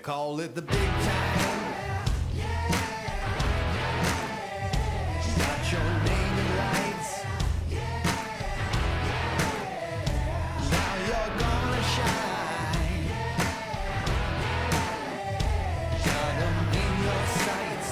call it the big time. Got your name in lights. Now you're gonna shine. Got 'em in your sights.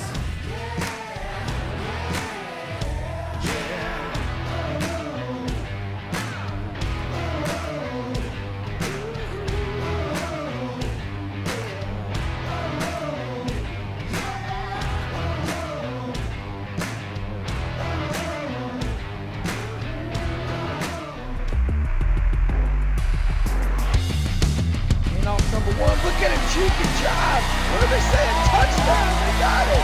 Number one, look at him juke and jive. What are they saying? Touchdown, they got it.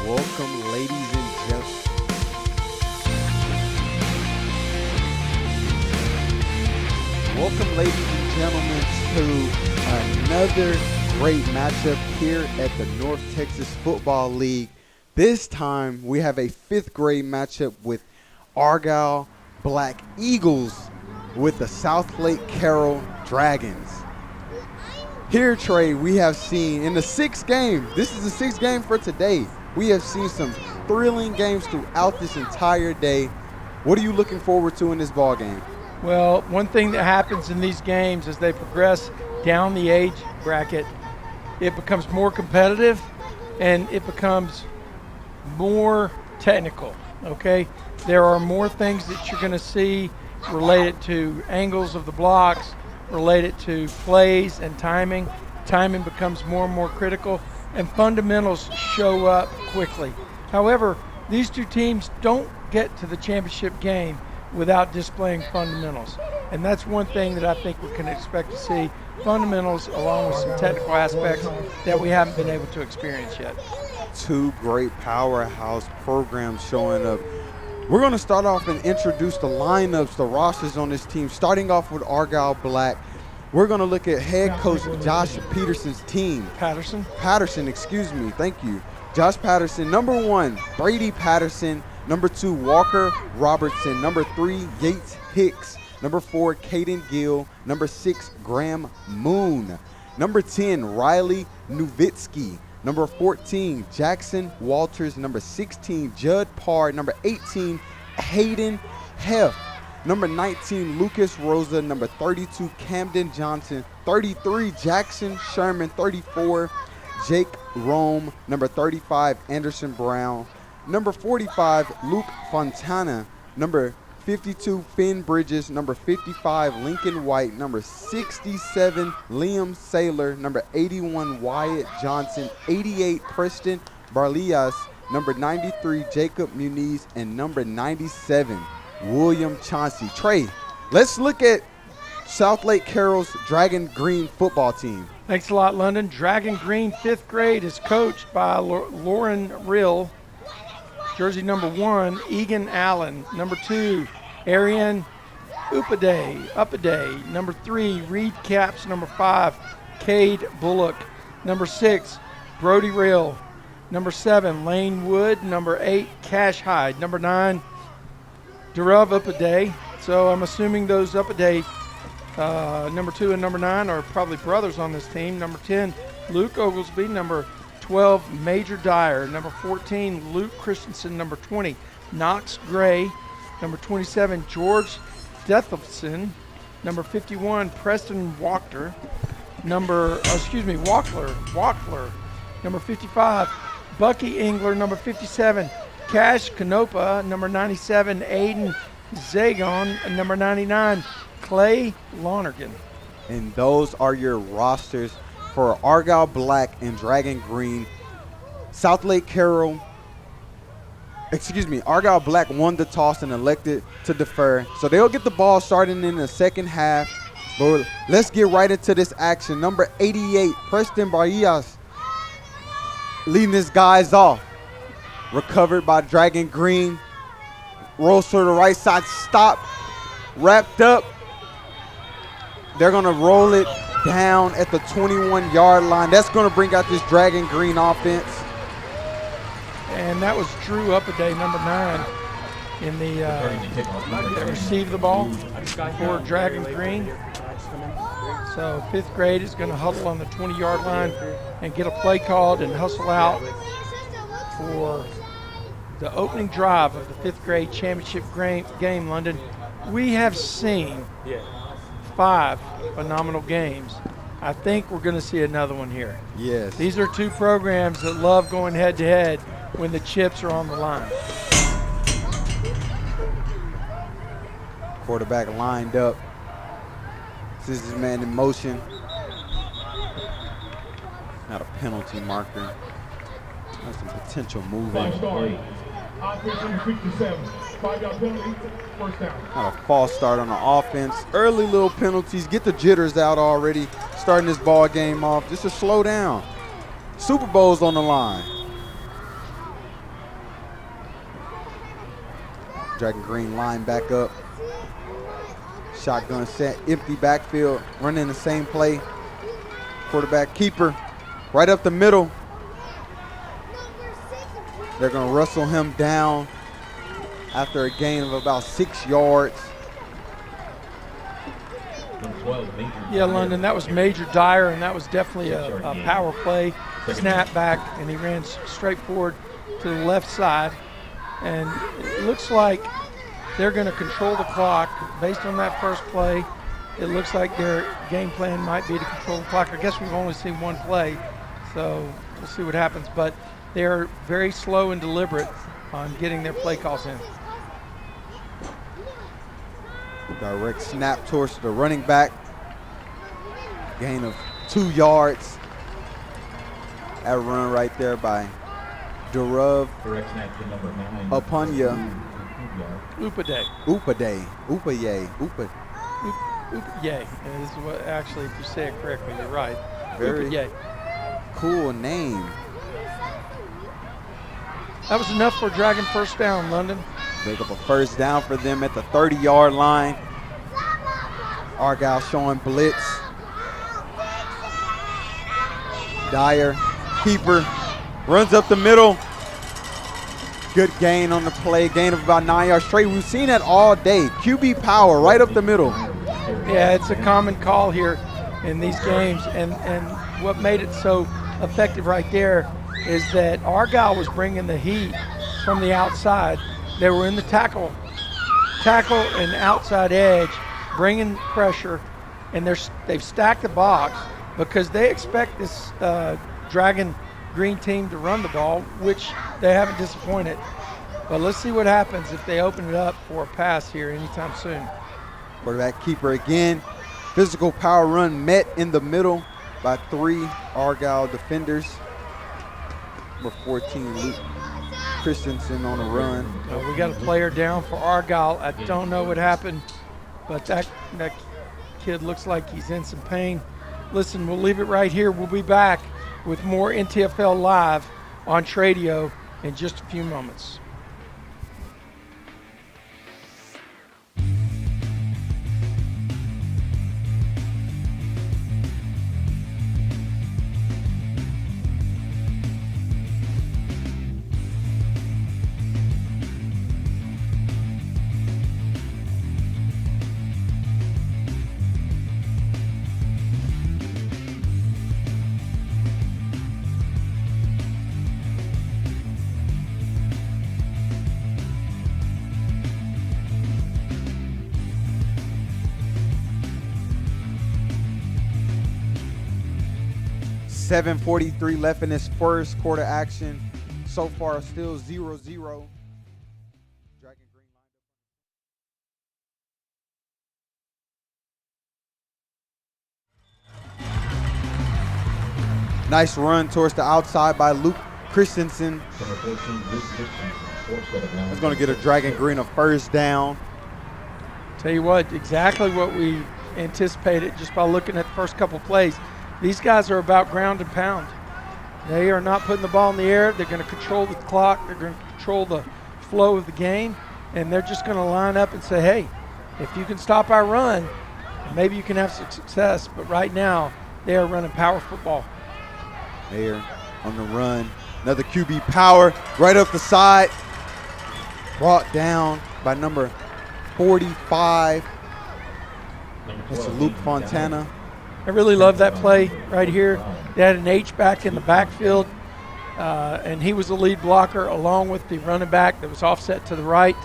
Welcome, ladies and gentlemen. Welcome, ladies and gentlemen, to another great matchup here at the North Texas Football League. This time, we have a fifth grade matchup with Argyle Black Eagles with the South Lake Carroll Dragons. Here, Trey, we have seen in the sixth game, this is the sixth game for today. We have seen some thrilling games throughout this entire day. What are you looking forward to in this ball game? Well, one thing that happens in these games as they progress down the age bracket, it becomes more competitive and it becomes more technical, okay? There are more things that you're going to see related to angles of the blocks, related to plays and timing. Timing becomes more and more critical, and fundamentals show up quickly. However, these two teams don't get to the championship game without displaying fundamentals. And that's one thing that I think we can expect to see, fundamentals along with some technical aspects that we haven't been able to experience yet. Two great powerhouse programs showing up. We're going to start off and introduce the lineups, the rosters on this team, starting off with Argyle Black. We're going to look at head coach Josh Peterson's team. Patterson, excuse me. Thank you. Josh Patterson. Number 1, Brady Patterson. Number 2, Walker Robertson. Number 3, Yates Hicks. Number 4, Caden Gill. Number 6, Graham Moon. Number 10, Riley Nuvitsky. Number 14, Jackson Walters. Number 16, Judd Parr. Number 18, Hayden Heff. Number 19, Lucas Rosa. Number 32, Camden Johnson. 33, Jackson Sherman. 34, Jake Rome. Number 35, Anderson Brown. Number 45, Luke Fontana. Number 52, Finn Bridges. Number 55, Lincoln White. Number 67, Liam Saylor. Number 81, Wyatt Johnson. 88, Preston Barlias. Number 93, Jacob Muniz. And number 97, William Chauncey. Trey, let's look at South Lake Carroll's Dragon Green football team. Thanks a lot, London. Dragon Green, 5th grade, is coached by Lauren Rill. Jersey number 1, Egan Allen. Number 2, Arian Upaday. Number 3, Reed Caps. Number 5, Cade Bullock. Number 6, Brody Rill. Number 7, Lane Wood. Number 8, Cash Hyde. Number 9, Derav Upaday. So I'm assuming those Upaday, number 2 and number 9, are probably brothers on this team. Number 10, Luke Oglesby. Number 12, Major Dyer. Number 14, Luke Christensen. Number 20, Knox Gray. Number 27, George Dethelson. Number 51, Preston Wachter. Wackler. Number 55, Bucky Engler. Number 57, Cash Canopa. Number 97, Aiden Zagon. And number 99, Clay Lonergan. And those are your rosters for Argyle Black and Dragon Green. Argyle Black won the toss and elected to defer. So they'll get the ball starting in the second half. But let's get right into this action. Number 88, Preston Barrias leading his guys off. Recovered by Dragon Green. Rolls to the right side, stop, wrapped up. They're going to roll it down at the 21-yard line. That's going to bring out this Dragon Green offense. And that was Drew Uppaday, number 9, in the that received the ball for Dragon Green. So 5th grade is going to huddle on the 20-yard line and get a play called and hustle out for the opening drive of the 5th grade championship game, London. We have seen 5 phenomenal games. I think we're going to see another one here. Yes. These are 2 programs that love going head-to-head when the chips are on the line. Quarterback lined up. This is his man in motion. Not a penalty marker. That's some potential moving. Offense number 67. 5-yard penalty, first down. Not a false start on the offense. Early little penalties. Get the jitters out already. Starting this ball game off. Just to slow down. Super Bowl's on the line. Dragon Green line back up. Shotgun set. Empty backfield. Running the same play. Quarterback keeper. Right up the middle. They're going to wrestle him down after a gain of about 6 yards. Yeah, London, that was Major Dyer, and that was definitely a power play, snap back, and he ran straight forward to the left side. And it looks like they're going to control the clock based on that first play. It looks like their game plan might be to control the clock. I guess we've only seen one play, so we'll see what happens. But they're very slow and deliberate on getting their play calls in. Direct snap towards the running back. Gain of 2 yards. That run right there by Durav Upanya. Upaday. Yay. And this is what, actually, if you say it correctly, you're right. Very Yay. cool name. That was enough for Dragon first down, London. Pick up a first down for them at the 30-yard line. Argyle showing blitz. Dyer, keeper, runs up the middle. Good gain on the play, gain of about 9 yards straight. We've seen that all day. QB power right up the middle. Yeah, it's a common call here in these games, and what made it so effective right there is that Argyle was bringing the heat from the outside. They were in the tackle and outside edge, bringing pressure, and they've stacked the box because they expect this Dragon Green team to run the ball, which they haven't disappointed. But let's see what happens if they open it up for a pass here anytime soon. Quarterback keeper again. Physical power run met in the middle by 3 Argyle defenders. Number 14, Luke Christensen on a run. We got a player down for Argyle. I don't know what happened, but that kid looks like he's in some pain. Listen, we'll leave it right here. We'll be back with more NTFL Live on Tradio in just a few moments. .743 left in this first quarter action. So far, still 0-0. Dragon Green Nice run towards the outside by Luke Christensen. That's going to get a Dragon Green a first down. Tell you what, exactly what we anticipated just by looking at the first couple plays. These guys are about ground and pound. They are not putting the ball in the air. They're going to control the clock. They're going to control the flow of the game. And they're just going to line up and say, hey, if you can stop our run, maybe you can have some success. But right now, they are running power football. Mayer on the run. Another QB power right up the side. Brought down by number 45. That's Luke Fontana. I really love that play right here. They had an H-back in the backfield, and he was the lead blocker along with the running back that was offset to the right.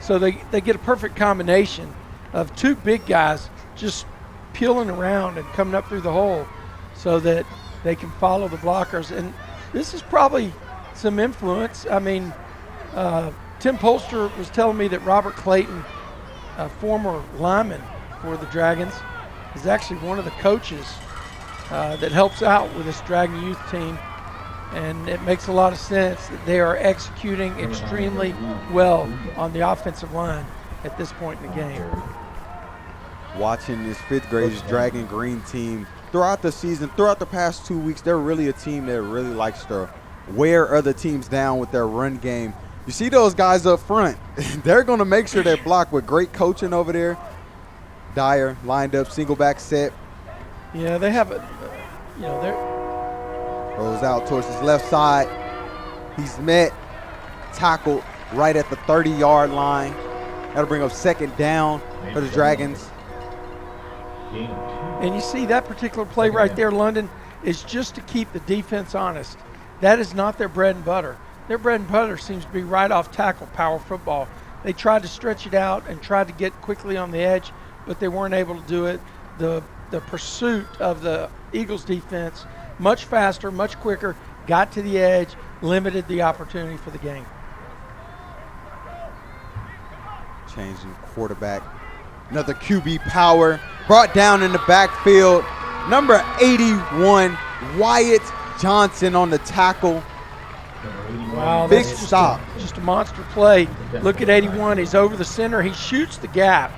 So they get a perfect combination of two big guys just peeling around and coming up through the hole so that they can follow the blockers. And this is probably some influence. I mean, Tim Polster was telling me that Robert Clayton, a former lineman for the Dragons, is actually one of the coaches that helps out with this Dragon youth team. And it makes a lot of sense that they are executing extremely well on the offensive line at this point in the game. Watching this fifth graders Dragon Green team throughout the season, throughout the past 2 weeks, they're really a team that really likes to wear other teams down with their run game. You see those guys up front. They're going to make sure they're blocked with great coaching over there. Dyer lined up, single back set. Yeah, they have a, they're Rolls out towards his left side. He's met, tackled right at the 30-yard line. That'll bring up second down for the Dragons. And you see that particular play right there, London, is just to keep the defense honest. That is not their bread and butter. Their bread and butter seems to be right off tackle power football. They tried to stretch it out and tried to get quickly on the edge, but they weren't able to do it. The pursuit of the Eagles defense, much faster, much quicker, got to the edge, limited the opportunity for the game. Changing quarterback. Another QB power. Brought down in the backfield. Number 81, Wyatt Johnson on the tackle. Wow, Big that's stop. Just a monster play. Look at 81. He's over the center. He shoots the gap.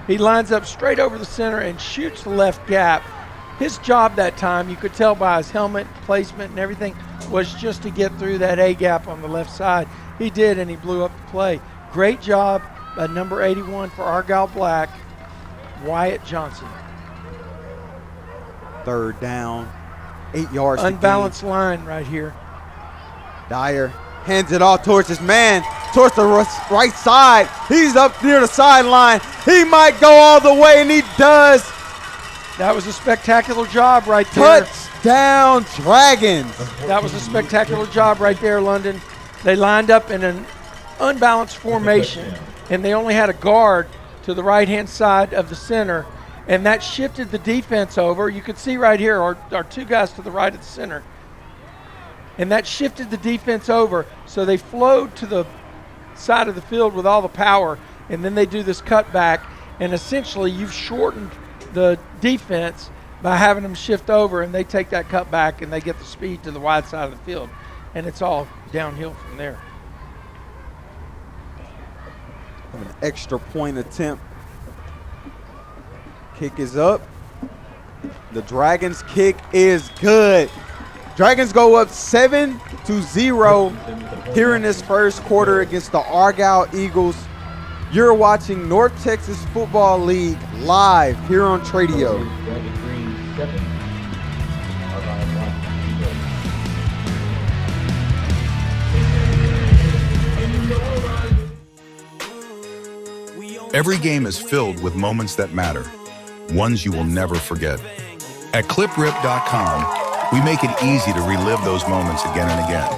He lines up straight over the center and shoots the left gap. His job that time, you could tell by his helmet placement and everything, was just to get through that A gap on the left side. He did, and he blew up the play. Great job by number 81 for Argyle Black, Wyatt Johnson. Third down, 8 yards to gain. Unbalanced line right here. Dyer hands it off towards his man, towards the right side. He's up near the sideline. He might go all the way, and he does. That was a spectacular job right there. Touchdown, Dragons. That was a spectacular job right there, London. They lined up in an unbalanced formation, and they only had a guard to the right-hand side of the center, and that shifted the defense over. You can see right here our two guys to the right of the center. And that shifted the defense over, so they flowed to the side of the field with all the power, and then they do this cutback, and essentially you've shortened the defense by having them shift over, and they take that cutback and they get the speed to the wide side of the field, and it's all downhill from there. An extra point attempt. Kick is up. The Dragons' kick is good. Dragons go up 7-0 here in this first quarter against the Argyle Eagles. You're watching North Texas Football League live here on Tradio. Every game is filled with moments that matter, ones you will never forget. At cliprip.com, we make it easy to relive those moments again and again.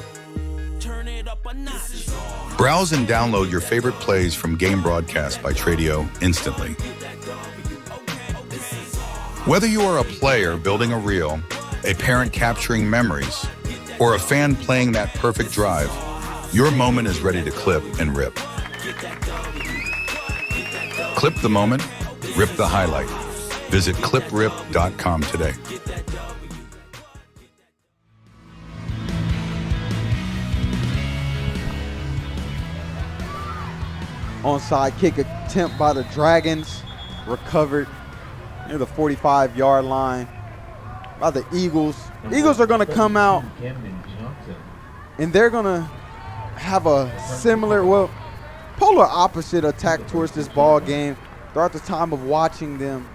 Browse and download your favorite plays from game broadcasts by Tradio instantly. Whether you are a player building a reel, a parent capturing memories, or a fan playing that perfect drive, your moment is ready to clip and rip. Clip the moment, rip the highlight. Visit cliprip.com today. Onside kick attempt by the Dragons, recovered near the 45-yard line by the Eagles. Eagles are going to come out and they're going to have a similar, well, polar opposite attack towards this ball game throughout the time of watching them.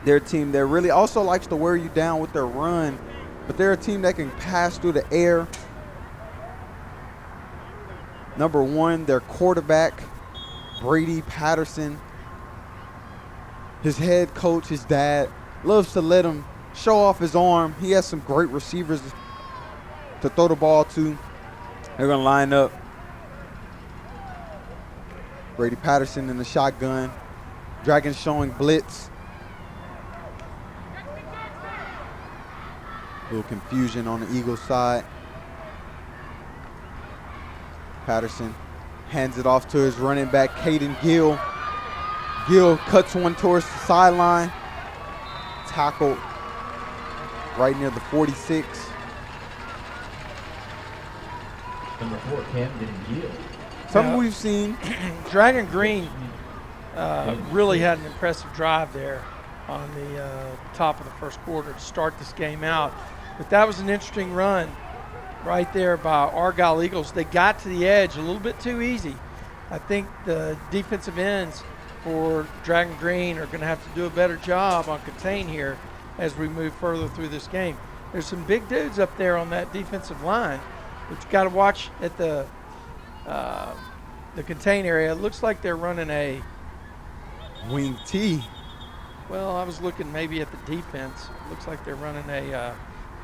They're a team that really also likes to wear you down with their run, but they're a team that can pass through the air. Number one, their quarterback, Brady Patterson. His head coach, his dad, loves to let him show off his arm. He has some great receivers to throw the ball to. They're going to line up. Brady Patterson in the shotgun. Dragons showing blitz. A little confusion on the Eagles side. Patterson hands it off to his running back, Caden Gill. Gill cuts one towards the sideline. Tackled right near the 46. Number 4, Camden Gill. Something we've seen. Dragon Green really had an impressive drive there on the top of the first quarter to start this game out. But that was an interesting run right there by Argyle Eagles. They got to the edge a little bit too easy. I think the defensive ends for Dragon Green are going to have to do a better job on contain here as we move further through this game. There's some big dudes up there on that defensive line, but you got to watch at the contain area. It looks like they're running a Wing T. well, I was looking maybe at the defense. It looks like they're running a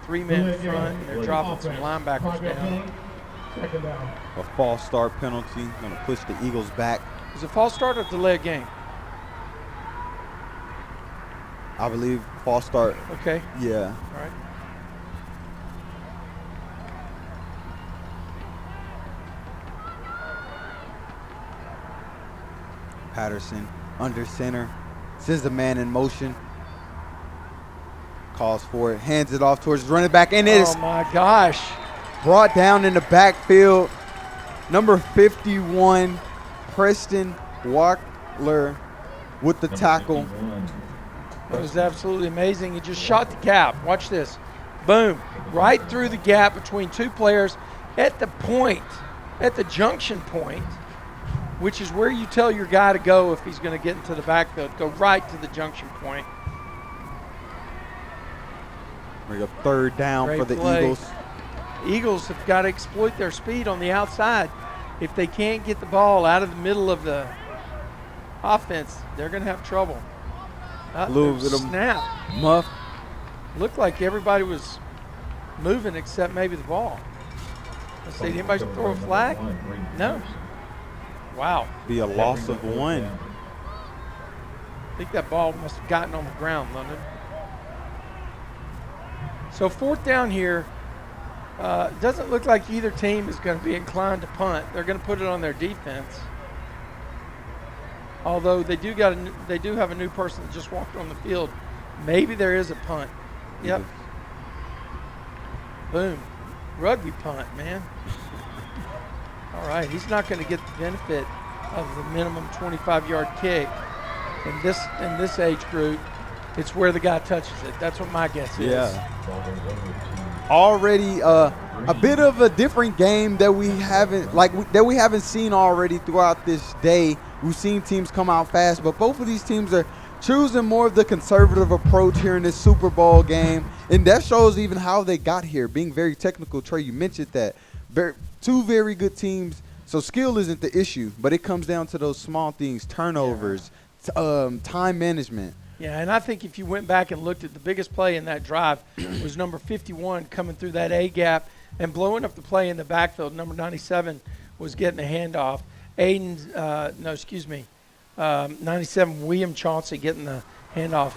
three-man front, and they're dropping some linebackers down. Second down. A false start penalty. Going to push the Eagles back. Is it false start or delay of game? I believe false start. Okay, Yeah. all right. Patterson under center. Sends the man in motion. Calls for it. Hands it off towards the running back. And it is Oh my gosh. brought down in the backfield. Number 51, Preston Wackler with the tackle. That was absolutely amazing. He just shot the gap. Watch this. Boom. Right through the gap between two players at the point, at the junction point, which is where you tell your guy to go if he's going to get into the backfield. Go right to the junction point. Bring up third down Great for the play. Eagles. Eagles have got to exploit their speed on the outside. If they can't get the ball out of the middle of the offense, they're going to have trouble. A little bit of snap. muff. Looked like everybody was moving except maybe the ball. Let's see, anybody throw a flag? No. Wow. Be a loss of one. I think that ball must have gotten on the ground, London. So fourth down here. Doesn't look like either team is going to be inclined to punt. They're going to put it on their defense. Although they do have a new person that just walked on the field. Maybe there is a punt. Yep. Boom. Rugby punt, man. All right, he's not going to get the benefit of the minimum 25-yard kick. In this age group, it's where the guy touches it. That's what my guess is. Yeah. Already a bit of a different game that we haven't seen already throughout this day. We've seen teams come out fast, but both of these teams are choosing more of the conservative approach here in this Super Bowl game, and that shows even how they got here, being very technical. Trey, you mentioned that. Two very good teams, so skill isn't the issue, but it comes down to those small things, turnovers, time management. Yeah, and I think if you went back and looked at the biggest play in that drive was number 51 coming through that A gap and blowing up the play in the backfield. Number 97 was getting the handoff. 97 William Chauncey getting the handoff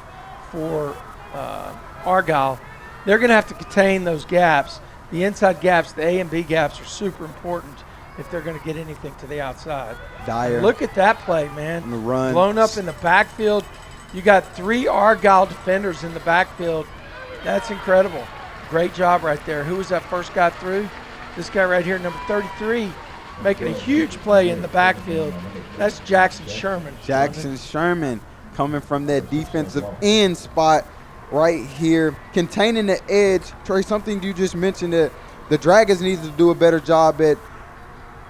for Argyle. They're going to have to contain those gaps. The inside gaps, the A and B gaps are super important if they're going to get anything to the outside. Dyer. Look at that play, man. The run. Blown up in the backfield. You got 3 Argyle defenders in the backfield. That's incredible. Great job right there. Who was that first guy through? This guy right here, number 33, making a huge play in the backfield. That's Jackson Sherman. Jackson Sherman coming from that defensive end spot right here, containing the edge. Trey, something you just mentioned that the Dragons need to do a better job at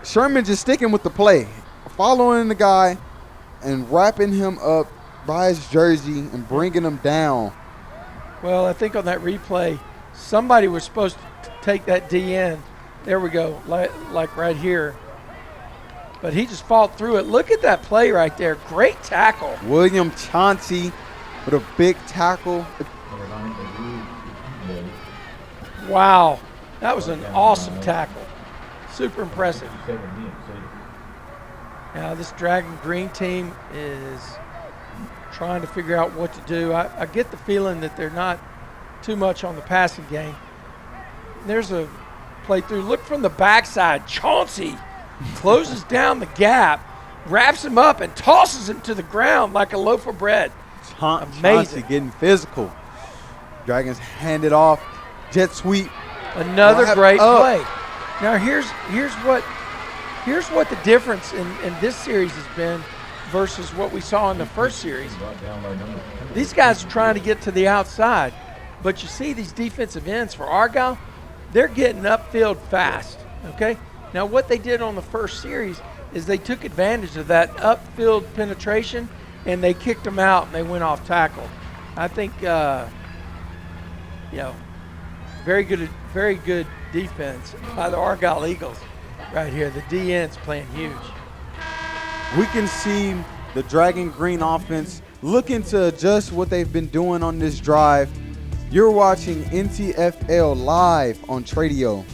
Sherman just sticking with the play, following the guy and wrapping him up by his jersey and bringing him down. Well, I think on that replay, somebody was supposed to take that D in. There we go, like right here. But he just fought through it. Look at that play right there. Great tackle. William Chauncey with a big tackle. Wow. That was an awesome tackle. Super impressive. Now this Dragon Green team is trying to figure out what to do. I get the feeling that they're not too much on the passing game. There's a play through. Look from the backside. Chauncey closes down the gap, wraps him up, and tosses him to the ground like a loaf of bread. Chauncey Amazing. getting physical. Dragons hand it off. Jet sweep. Another Wrap great up. play. Now here's what the difference in this series has been versus what we saw in the first series. These guys are trying to get to the outside, but you see these defensive ends for Argyle, they're getting upfield fast, okay? Now what they did on the first series is they took advantage of that upfield penetration and they kicked them out and they went off tackle. I think, very good defense by the Argyle Eagles right here. The DN's playing huge. We can see the Dragon Green offense looking to adjust what they've been doing on this drive. You're watching NTFL live on Tradio.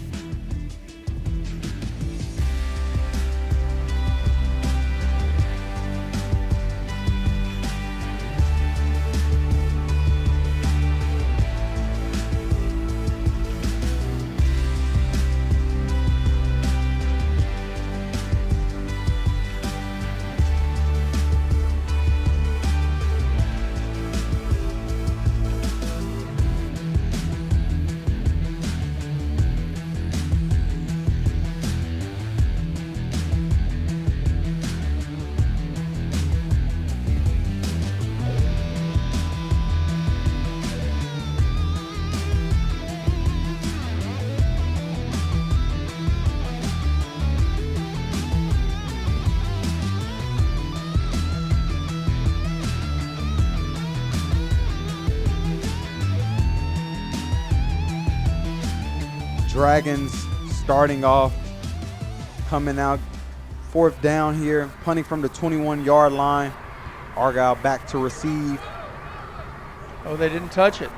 Dragons starting off, coming out, 4th down here, punting from the 21-yard line. Argyle back to receive. Oh, they didn't touch it.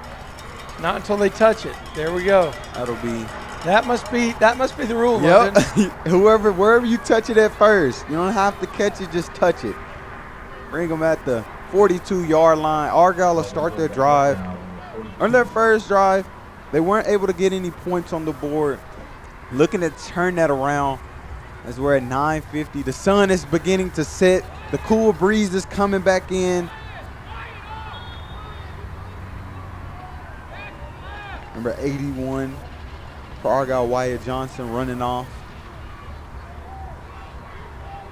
Not until they touch it. There we go. That'll be. That must be the rule. Yep. London. Wherever you touch it at first, you don't have to catch it, just touch it. Bring them at the 42-yard line. Argyle will start their drive. On their first drive, they weren't able to get any points on the board. Looking to turn that around as we're at 9:50. The sun is beginning to set. The cool breeze is coming back in. Number 81 for Argyle, Wyatt Johnson running off.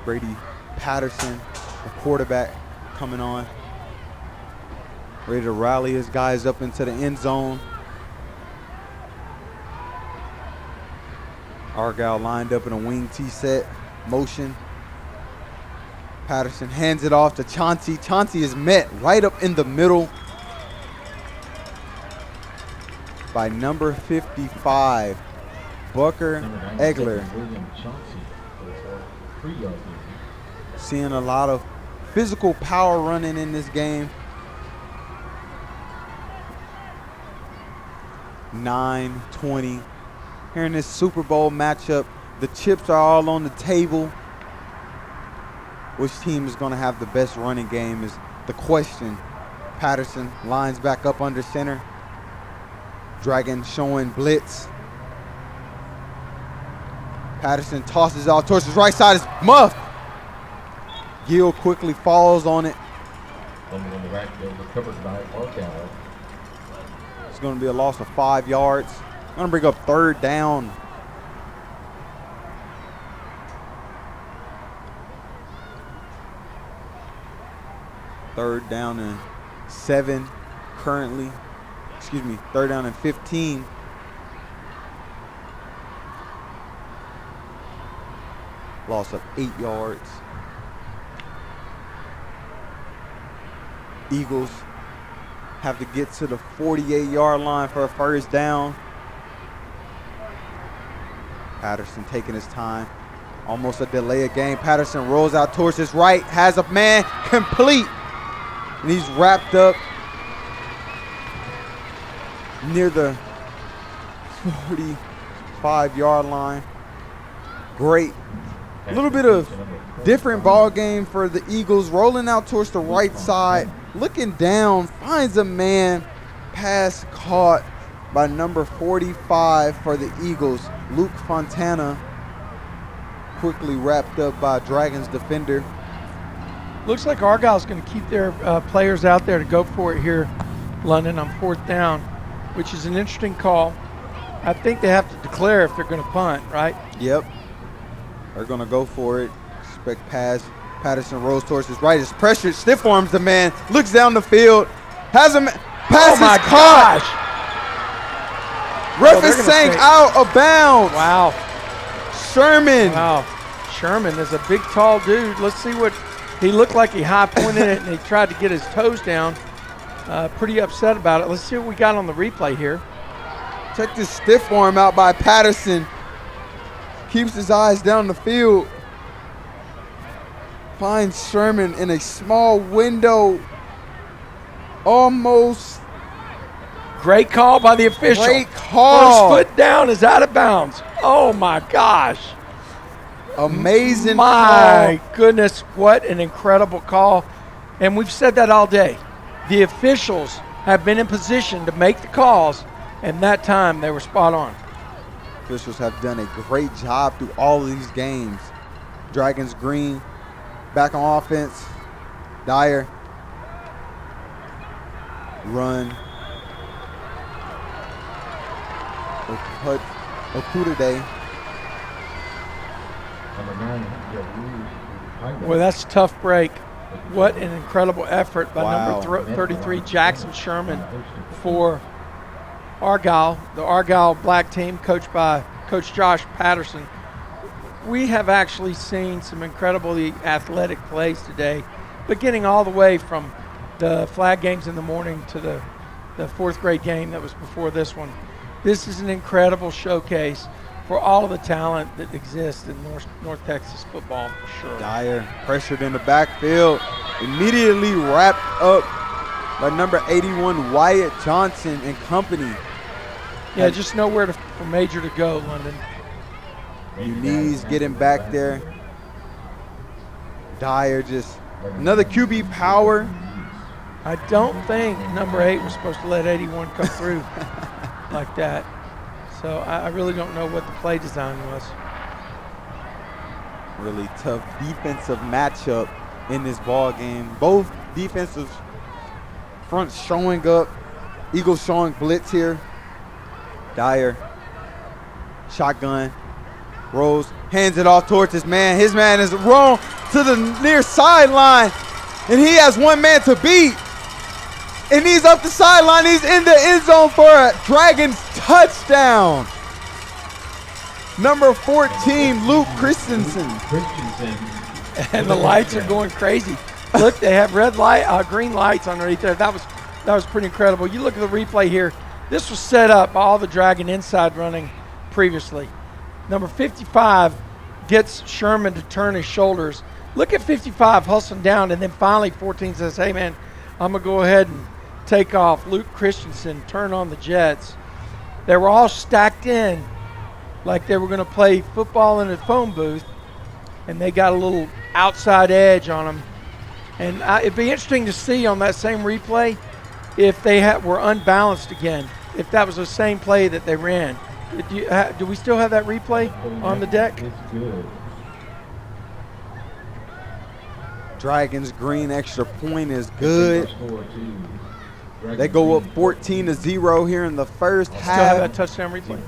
Brady Patterson, the quarterback, coming on. Ready to rally his guys up into the end zone. Argyle lined up in a wing T set motion. Patterson hands it off to Chauncey. Chauncey is met right up in the middle by number 55, Booker Egler. Seeing a lot of physical power running in this game. 9-20. Here in this Super Bowl matchup, the chips are all on the table. Which team is going to have the best running game is the question. Patterson lines back up under center. Dragon showing blitz. Patterson tosses out towards his right side. It's muffed. Gill quickly falls on it. It's going to be a loss of 5 yards. Going to bring up 3rd down. Third down and 7 currently. Excuse me, 3rd down and 15. Loss of 8 yards. Eagles have to get to the 48-yard line for a first down. Patterson taking his time. Almost a delay of game. Patterson rolls out towards his right, has a man complete. And he's wrapped up near the 45-yard line. Great. A little bit of different ball game for the Eagles. Rolling out towards the right side. Looking down, finds a man. Pass caught by number 45 for the Eagles, Luke Fontana. Quickly wrapped up by Dragons defender. Looks like Argyle's going to keep their players out there to go for it here, London, on 4th down, which is an interesting call. I think they have to declare if they're going to punt, right? Yep. They're going to go for it. Expect pass. Patterson rolls towards his right. Is pressured. Stiff arms the man. Looks down the field. Has him. Pass is caught. Ref is saying out of bounds. Wow. Sherman. Wow. Sherman is a big, tall dude. Let's see what he looked like. He high pointed it and he tried to get his toes down. Pretty upset about it. Let's see what we got on the replay here. Check this stiff arm out by Patterson. Keeps his eyes down the field. Finds Sherman in a small window. Almost. Great call by the official. Great call. First foot down is out of bounds. Oh my gosh. Amazing My call. goodness, what an incredible call. And we've said that all day. The officials have been in position to make the calls, and that time they were spot on. Officials have done a great job through all of these games. Dragons green, back on offense. Dyer. Run. Okutoday. Boy, that's a tough break. What an incredible effort by Wow. number 33, Jackson Sherman, for Argyle, the Argyle Black team, coached by Coach Josh Patterson. We have actually seen some incredibly athletic plays today, beginning all the way from the flag games in the morning to the 4th grade game that was before this one. This is an incredible showcase for all of the talent that exists in North Texas football, for sure. Dyer pressured in the backfield. Immediately wrapped up by number 81, Wyatt Johnson and company. Yeah, just nowhere for Major to go, London. Knees getting back there. Dyer just another QB power. I don't think number 8 was supposed to let 81 come through like that. So I really don't know what the play design was. Really tough defensive matchup in this ball game. Both defensive fronts showing up. Eagles showing blitz here. Dyer, shotgun, rolls, hands it off towards his man. His man is wrong to the near sideline, and he has one man to beat. And he's up the sideline. He's in the end zone for a Dragons touchdown. Number 14, Luke Christensen. And the lights are going crazy. Look, they have green lights underneath there. That was pretty incredible. You look at the replay here. This was set up by all the Dragon inside running previously. Number 55 gets Sherman to turn his shoulders. Look at 55 hustling down, and then finally 14 says, hey, man, I'm going to go ahead and take off. Luke Christensen turn on the Jets. They were all stacked in like they were going to play football in a phone booth, and they got a little outside edge on them. And it'd be interesting to see on that same replay if they were unbalanced again, if that was the same play that they ran. Do we still have that replay on the deck? It's good. Dragons green extra point is good. They go up 14-0 here in the first Still have that half. touchdown replay?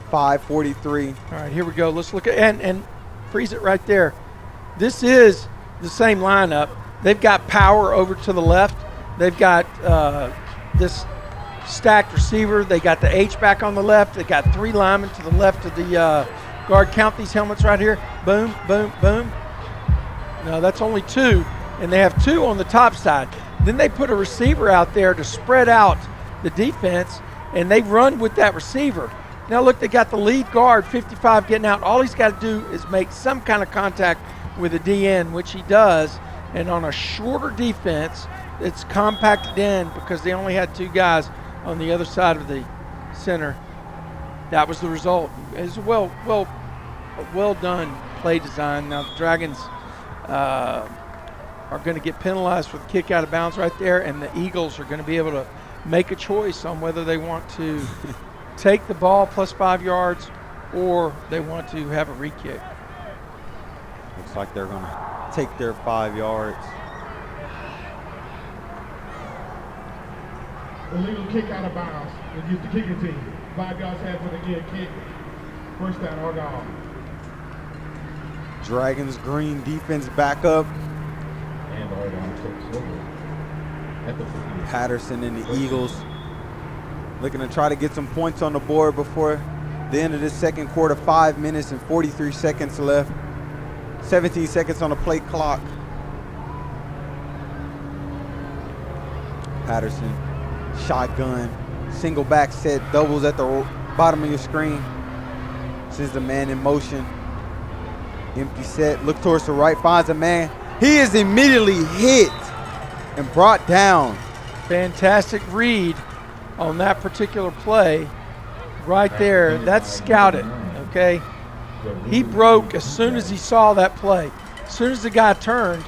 5:43. All right, here we go. Let's look at and freeze it right there. This is the same lineup. They've got power over to the left. They've got this stacked receiver. They got the H-back on the left. They got 3 linemen to the left of the Guard, count these helmets right here. Boom, boom, boom. No, that's only 2, and they have 2 on the top side. Then they put a receiver out there to spread out the defense, and they run with that receiver. Now look, they got the lead guard, 55, getting out. All he's got to do is make some kind of contact with the DN, which he does. And on a shorter defense, it's compacted in because they only had 2 guys on the other side of the center. That was the result. It's a well done play design. Now the Dragons are going to get penalized for the kick out of bounds right there, and the Eagles are going to be able to make a choice on whether they want to take the ball plus 5 yards or they want to have a re-kick. Looks like they're going to take their 5 yards. Illegal kick out of bounds. We'll use the kicking team. 5 yards half for the end kick. First down, Argyle. Dragons green defense back up. And Argyle takes over at the 50. Patterson and the Eagles looking to try to get some points on the board before the end of this second quarter. 5 minutes and 43 seconds left. 17 seconds on the play clock. Patterson, shotgun, single back set, doubles at the bottom of your screen. Sends the man in motion. Empty set, look towards the right, finds a man. He is immediately hit and brought down. Fantastic read on that particular play right there. That's scouted, okay? He broke as soon as he saw that play. As soon as the guy turned,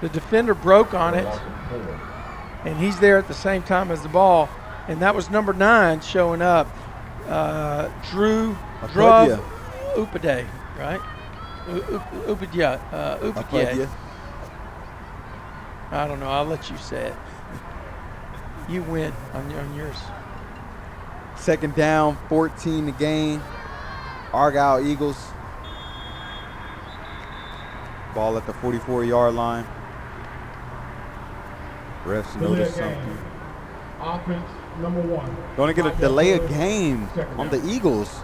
the defender broke on it, and he's there at the same time as the ball. And that was number 9 showing up. Drew Upadé, right? Upadé. I don't know. I'll let you say it. You win on yours. Second down, 14 to gain. Argyle Eagles. Ball at the 44-yard line. Refs notice something. Offense number 1. Going to get a delay of game on the Eagles.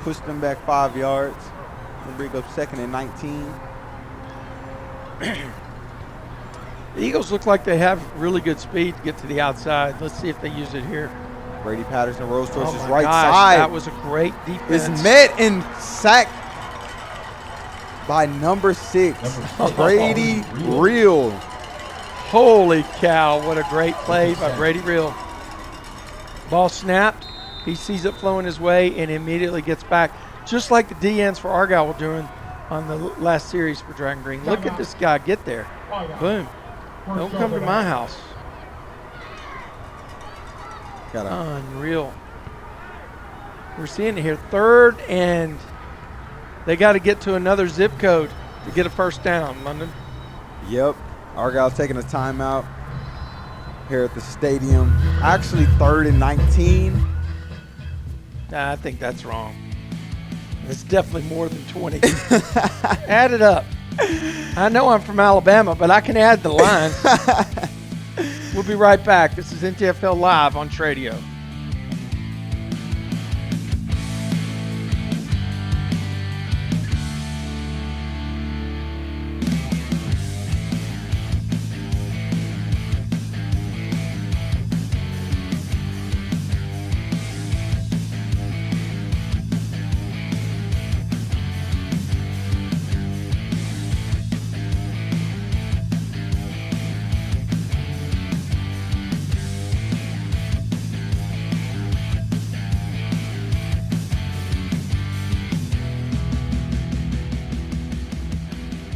Push them back 5 yards. We'll bring up 2nd and 19. The Eagles look like they have really good speed to get to the outside. Let's see if they use it here. Brady Patterson rolls towards his my right gosh, side. That was a great defense. Is met and sacked by number 6, Brady Reel. Holy cow, what a great play by Brady Reel. Ball snapped. He sees it flowing his way and immediately gets back, just like the DNs for Argyle were doing on the last series for Dragon Green. Look at this guy get there. Boom. Don't come to my house. Unreal. We're seeing it here. 3rd, and they got to get to another zip code to get a first down, London. Yep. Argyle taking a timeout here at the stadium. Actually, 3rd and 19. Nah, I think that's wrong. It's definitely more than 20. Add it up. I know I'm from Alabama, but I can add the lines. We'll be right back. This is NTFL Live on Tradio.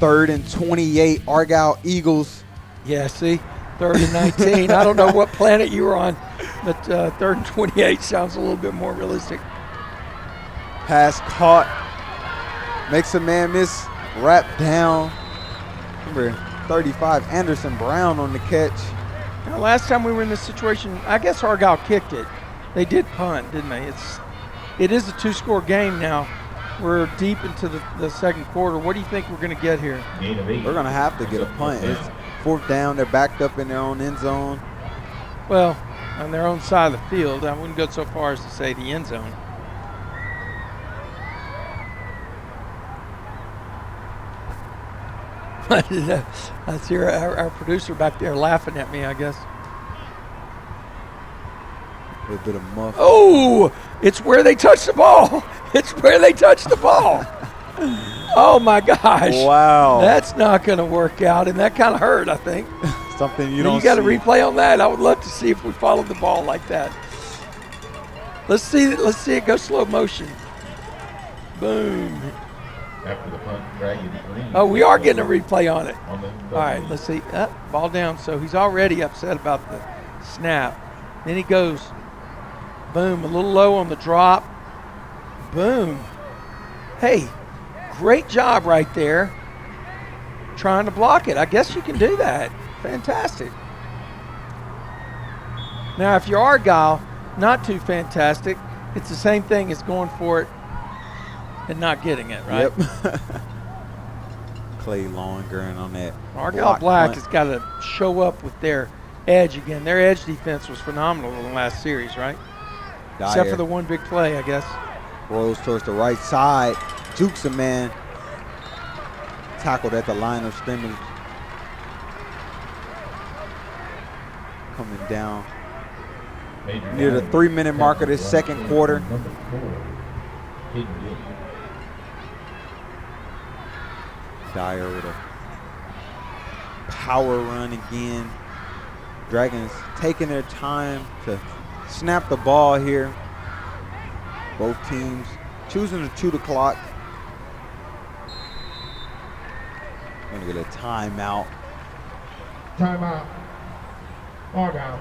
Third and 28, Argyle Eagles. Yeah, see, 3rd and 19. I don't know what planet you were on, but 3rd and 28 sounds a little bit more realistic. Pass caught. Makes a man miss. Wrapped down. Number 35, Anderson Brown on the catch. Now, last time we were in this situation, I guess Argyle kicked it. They did punt, didn't they? It is a 2-score game now. We're deep into the second quarter. What do you think we're going to get here? We're going to have to get a punt. It's 4th down. They're backed up in their own end zone. Well, on their own side of the field. I wouldn't go so far as to say the end zone. I see our producer back there laughing at me, I guess. A little bit of muff. Oh, it's where they touch the ball. It's where they touch the ball. Oh, my gosh. Wow. That's not going to work out, and that kind of hurt, I think. Something You got a replay on that? I would love to see if we followed the ball like that. Let's see it go slow motion. Boom. After the punt, Dragon green. Oh, we are getting a replay on it. On the All right, let's see. Ball down. So he's already upset about the snap. Then he goes, boom, a little low on the drop. Boom. Hey, great job right there trying to block it. I guess you can do that. Fantastic. Now, if you're Argyle, not too fantastic. It's the same thing as going for it and not getting it, right? Yep. Clay Longren on that. Argyle Black has got to show up with their edge again. Their edge defense was phenomenal in the last series, right? Except for the one big play, I guess. Rolls towards the right side. Jukes a man. Tackled at the line of scrimmage. Coming down near the 3-minute mark of this second quarter. Dyer with a power run again. Dragons taking their time to snap the ball here. Both teams choosing to chew the clock. Gonna get a timeout. Timeout. Argyle.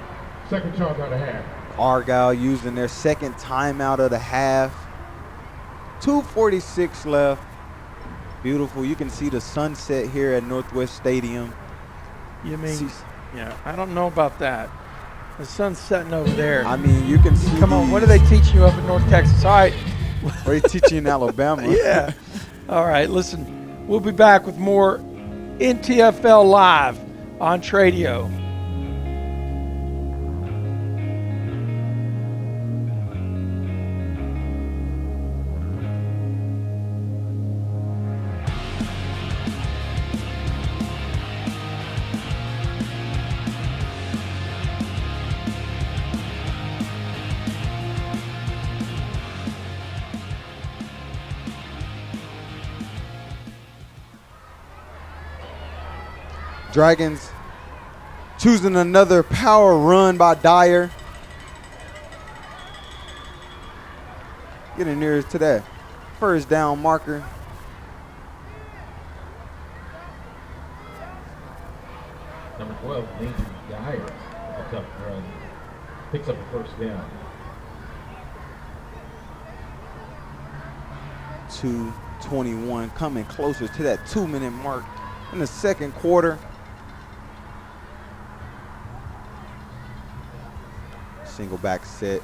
Second charge out of half. Argyle using their second timeout of the half. 2:46 left. Beautiful. You can see the sunset here at Northwest Stadium. You mean, yeah, I don't know about that. The sun's setting over there. I mean, you can see. Come on, what are they teaching you up in North Texas? All right. What are you teaching in Alabama? Yeah. All right, listen, we'll be back with more NTFL Live on Tradio. Dragons choosing another power run by Dyer. Getting near to that first down marker. Number 12, Nathan Dyer, with a tough run. Picks up a first down. 2:21, coming closer to that 2-minute mark in the second quarter. Single back set.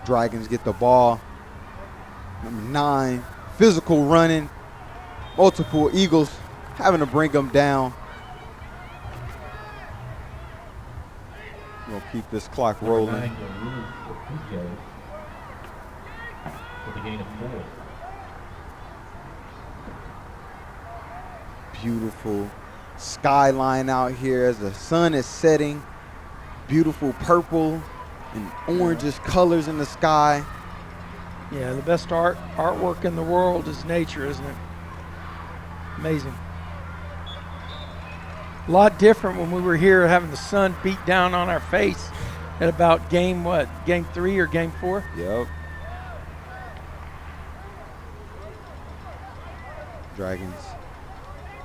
Dragons get the ball. Number 9, physical running. Multiple Eagles having to bring them down. We'll keep this clock rolling. With a gain of 4. Beautiful skyline out here as the sun is setting. Beautiful purple and oranges colors in the sky. Yeah, the best artwork in the world is nature, isn't it? Amazing. A lot different when we were here having the sun beat down on our face at about game 3 or game 4? Yep. Dragons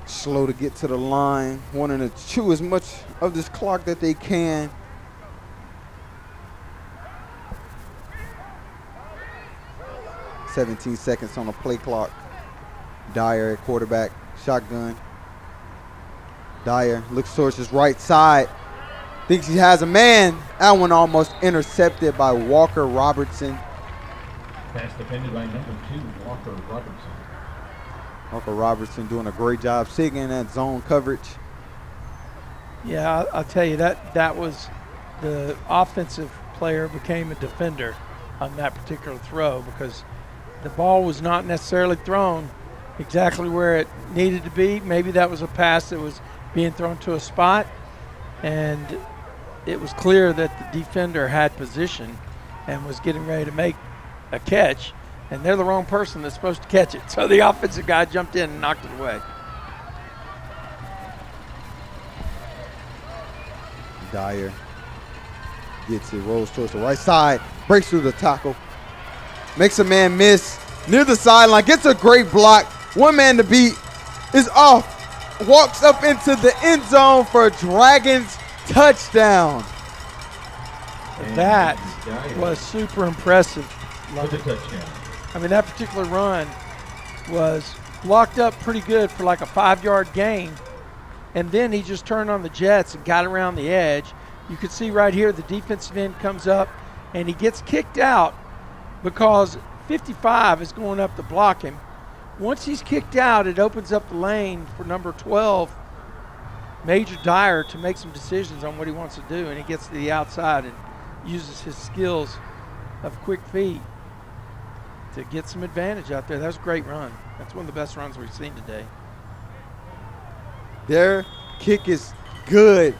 slow to get to the line, wanting to chew as much of this clock that they can. "17 seconds on the play clock. Dyer at quarterback, shotgun. Dyer looks towards his right side, thinks he has a man. That one almost intercepted by Walker Robertson. Pass defended by number 2, Walker Robertson. Walker Robertson doing a great job singing that zone coverage. Yeah, I'll tell you, that was the offensive player became a defender on that particular throw because the ball was not necessarily thrown exactly where it needed to be. Maybe that was a pass that was being thrown to a spot, and it was clear that the defender had position and was getting ready to make a catch, and they're the wrong person that's supposed to catch it. So the offensive guy jumped in and knocked it away. Dyer gets it, rolls towards the right side, breaks through the tackle, makes a man miss near the sideline, gets a great block. One man to beat, is off, walks up into the end zone for a Dragons touchdown. That was super impressive. With a touchdown. I mean, that particular run was blocked up pretty good for like a 5-yard gain, and then he just turned on the jets and got around the edge. You could see right here the defensive end comes up, and he gets kicked out because 55 is going up to block him. Once he's kicked out, it opens up the lane for number 12, Major Dyer, to make some decisions on what he wants to do, and he gets to the outside and uses his skills of quick feet to get some advantage out there. That was a great run. That's one of the best runs we've seen today. Their kick is good.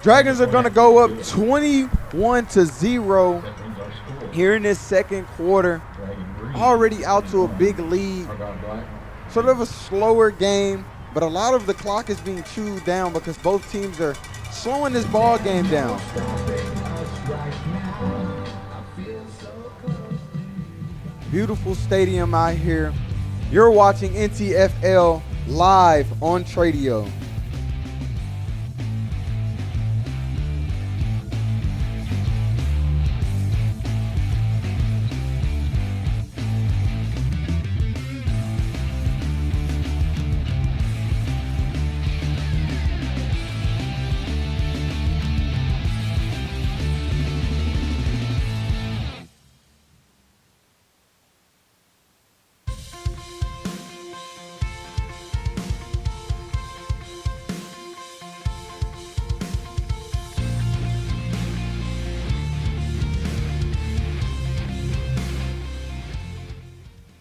Dragons are going to go up 21-0 here in this second quarter. Already out to a big lead. Sort of a slower game, but a lot of the clock is being chewed down because both teams are slowing this ball game down. Beautiful stadium out here. You're watching NTFL live on Tradio.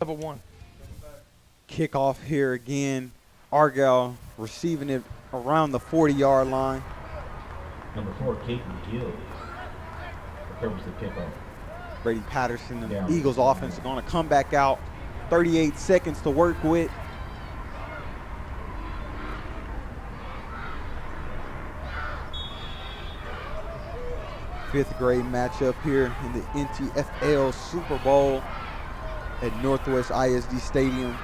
Level 1. Kickoff here again. Argyle receiving it around the 40-yard line. Number 4, Caden Gill. Recovers the kickoff. Brady Patterson and the Eagles offense are going to come back out. 38 seconds to work with. Fifth grade matchup here in the NTFL Super Bowl at NWISD Stadium,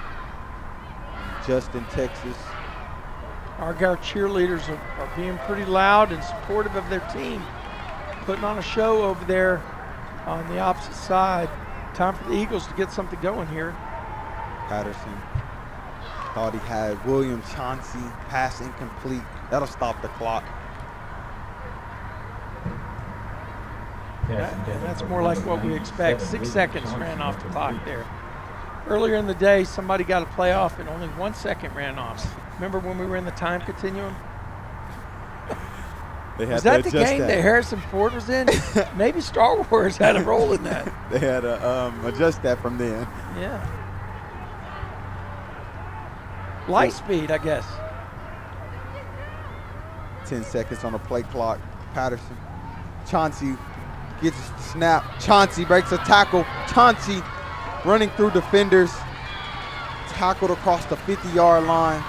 Justin, Texas. Argyle cheerleaders are being pretty loud and supportive of their team, putting on a show over there on the opposite side. Time for the Eagles to get something going here. Patterson thought he had William Chauncey, pass incomplete. That'll stop the clock. And that's more like what we expect. 6 seconds ran off the clock there. Earlier in the day, somebody got a playoff and only 1 second ran off. Remember when we were in the time continuum? Was that the game that Harrison Ford was in? Maybe Star Wars had a role in that. They had to adjust that from then. Yeah. Light speed, I guess. 10 seconds on the play clock. Patterson. Chauncey gets the snap. Chauncey breaks a tackle. Chauncey running through defenders. Tackled across the 50-yard line.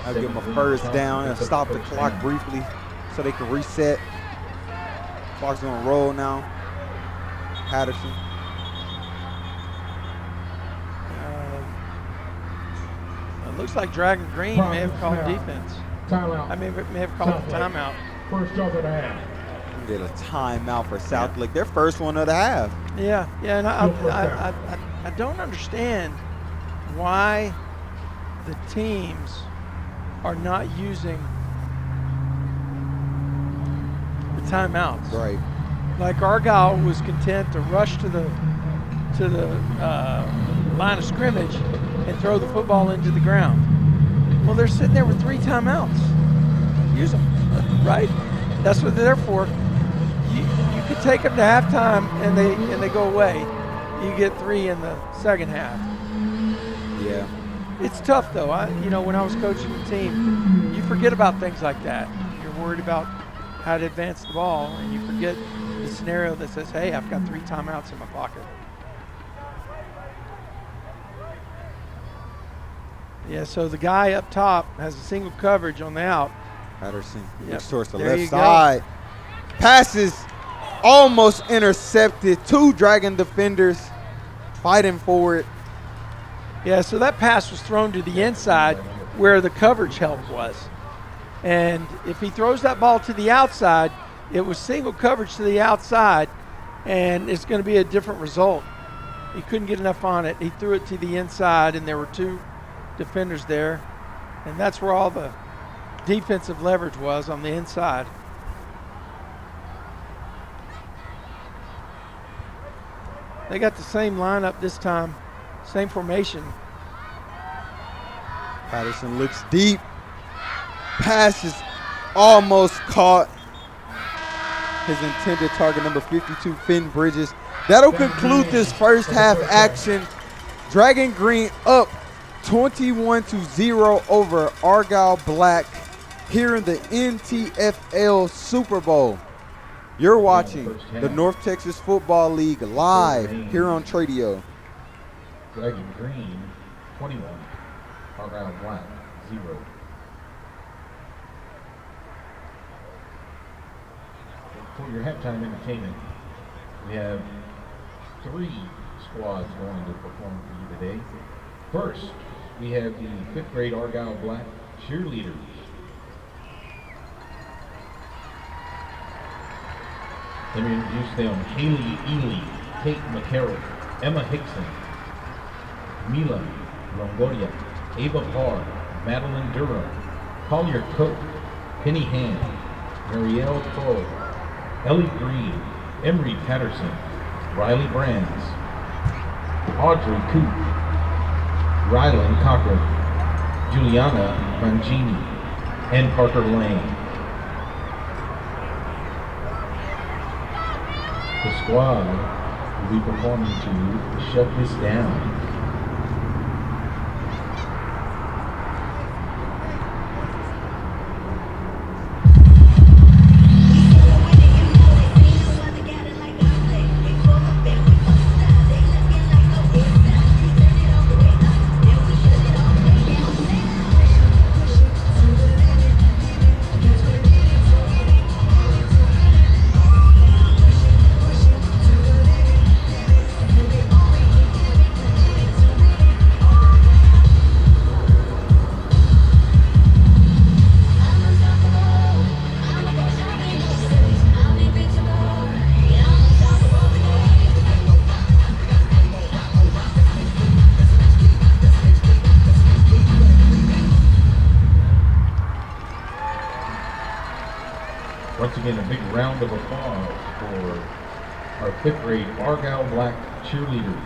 I'll give him a first down and stop the clock briefly so they can reset. Clock's gonna roll now. Patterson. It looks like Dragon Green may have called defense. Timeout. I mean, may have called a timeout. First jump of the half. Get a timeout for South Lake. Their first one of the half. Yeah, and I don't understand why the teams are not using the timeouts. Right. Like Argyle was content to rush to the line of scrimmage and throw the football into the ground. Well, they're sitting there with 3 timeouts. Use them, right? That's what they're there for. You could take them to halftime and they go away. You get 3 in the second half. Yeah. It's tough though. When I was coaching the team, you forget about things like that. You're worried about how to advance the ball, and you forget the scenario that says, "Hey, I've got 3 timeouts in my pocket." Yeah. So the guy up top has a single coverage on the out. Patterson Yep. looks towards the There left you go. side. Passes almost intercepted. 2 Dragon defenders fighting for it. Yeah, so that pass was thrown to the inside where the coverage help was. And if he throws that ball to the outside, it was single coverage to the outside, and it's going to be a different result. He couldn't get enough on it. He threw it to the inside, and there were 2 defenders there. And that's where all the defensive leverage was, on the inside. They got the same lineup this time, same formation. Patterson looks deep. Pass is almost caught. His intended target, number 52, Finn Bridges. That'll conclude this first half action. Dragon Green up 21-0 over Argyle Black here in the NTFL Super Bowl. You're watching the North Texas Football League live here on Tradio. Dragon Green, 21. Argyle Black, 0. For your halftime entertainment, we have 3 squads going to perform for you today. First, we have the 5th grade Argyle Black cheerleaders. Let me introduce them: Haley Ely, Kate McCarroll, Emma Hickson, Mila Longoria, Ava Parr, Madeline Durham, Collier Cook, Penny Hand, Marielle Cole, Ellie Green, Emery Patterson, Riley Brands, Audrey Coop, Rylan Cochran, Juliana Mangini, and Parker Lane. The squad will be performing to Shut This Down. Once again, a big round of applause for our 5th grade Argyle Black cheerleaders.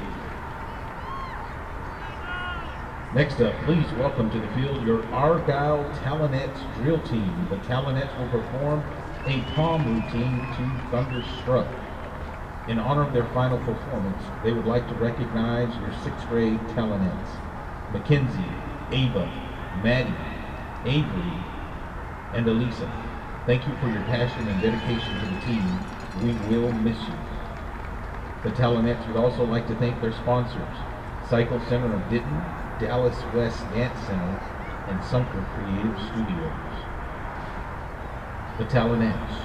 Next up, please welcome to the field your Argyle Talonets drill team. The Talonets will perform a palm routine to Thunderstruck. In honor of their final performance, they would like to recognize your 6th grade Talonets: Mackenzie, Ava, Maddie, Avery, and Elisa. Thank you for your passion and dedication to the team. We will miss you. The Talonets would also like to thank their sponsors: Cycle Center of Denton, Dallas West Dance Center, and Sumter Creative Studios. The Talonets.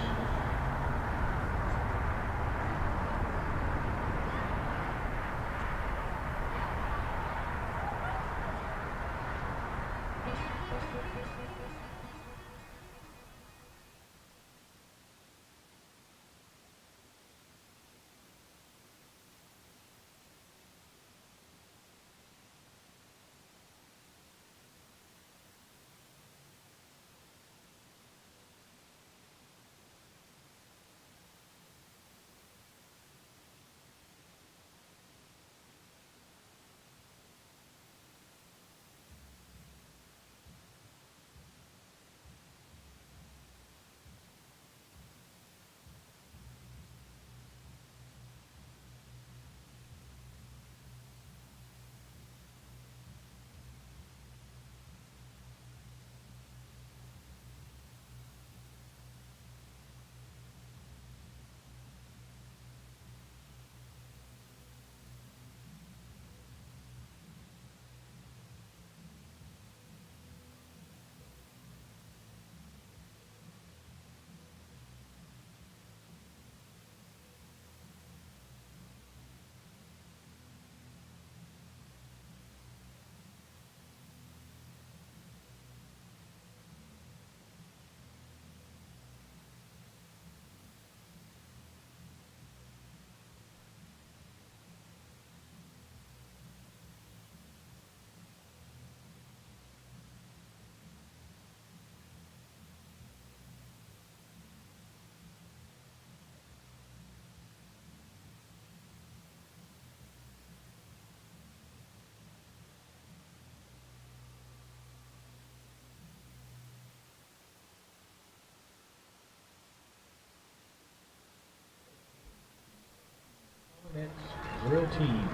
team.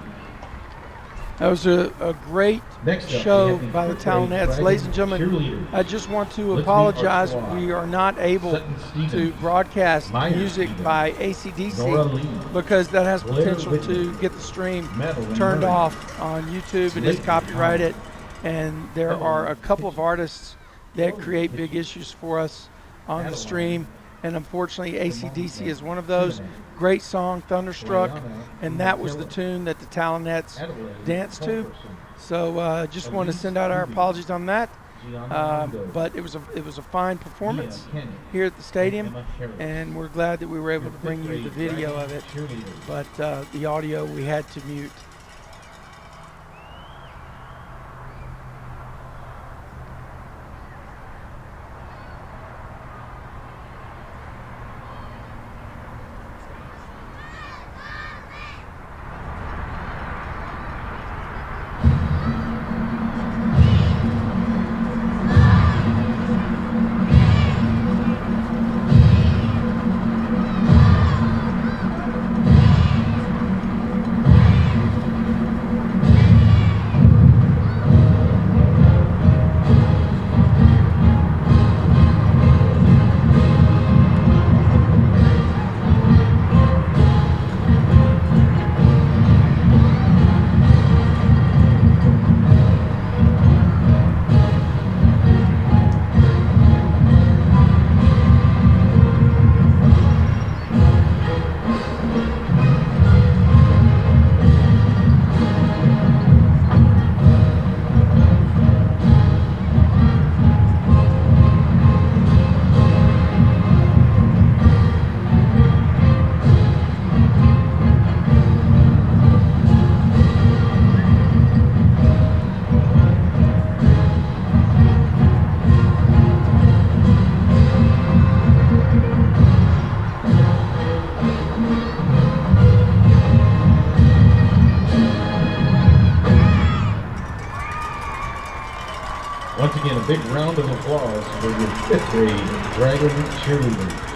That was a great Next up, we show have the by the fifth grade Talonets. Dragon Ladies and gentlemen, cheerleaders. I just want to Let's meet apologize. our squad. We are not able Sutton Stevens, to broadcast Myers music Stevens, by Nora ACDC Lee, because that has Blair potential Whitney, to get the stream Madeline turned Murray, off on YouTube. It is Slade copyrighted, Thomas, and there are a couple of artists that create big issues for us on the stream. And unfortunately, ACDC is one of those. Great song, Thunderstruck, and that was the tune that the Talonets danced to. So just want to send out our apologies on that. But it was a fine performance here at the stadium, and we're glad that we were able to bring you the video of it. But the audio we had to mute. Once again, a big round of applause for your fifth grade Dragon cheerleaders.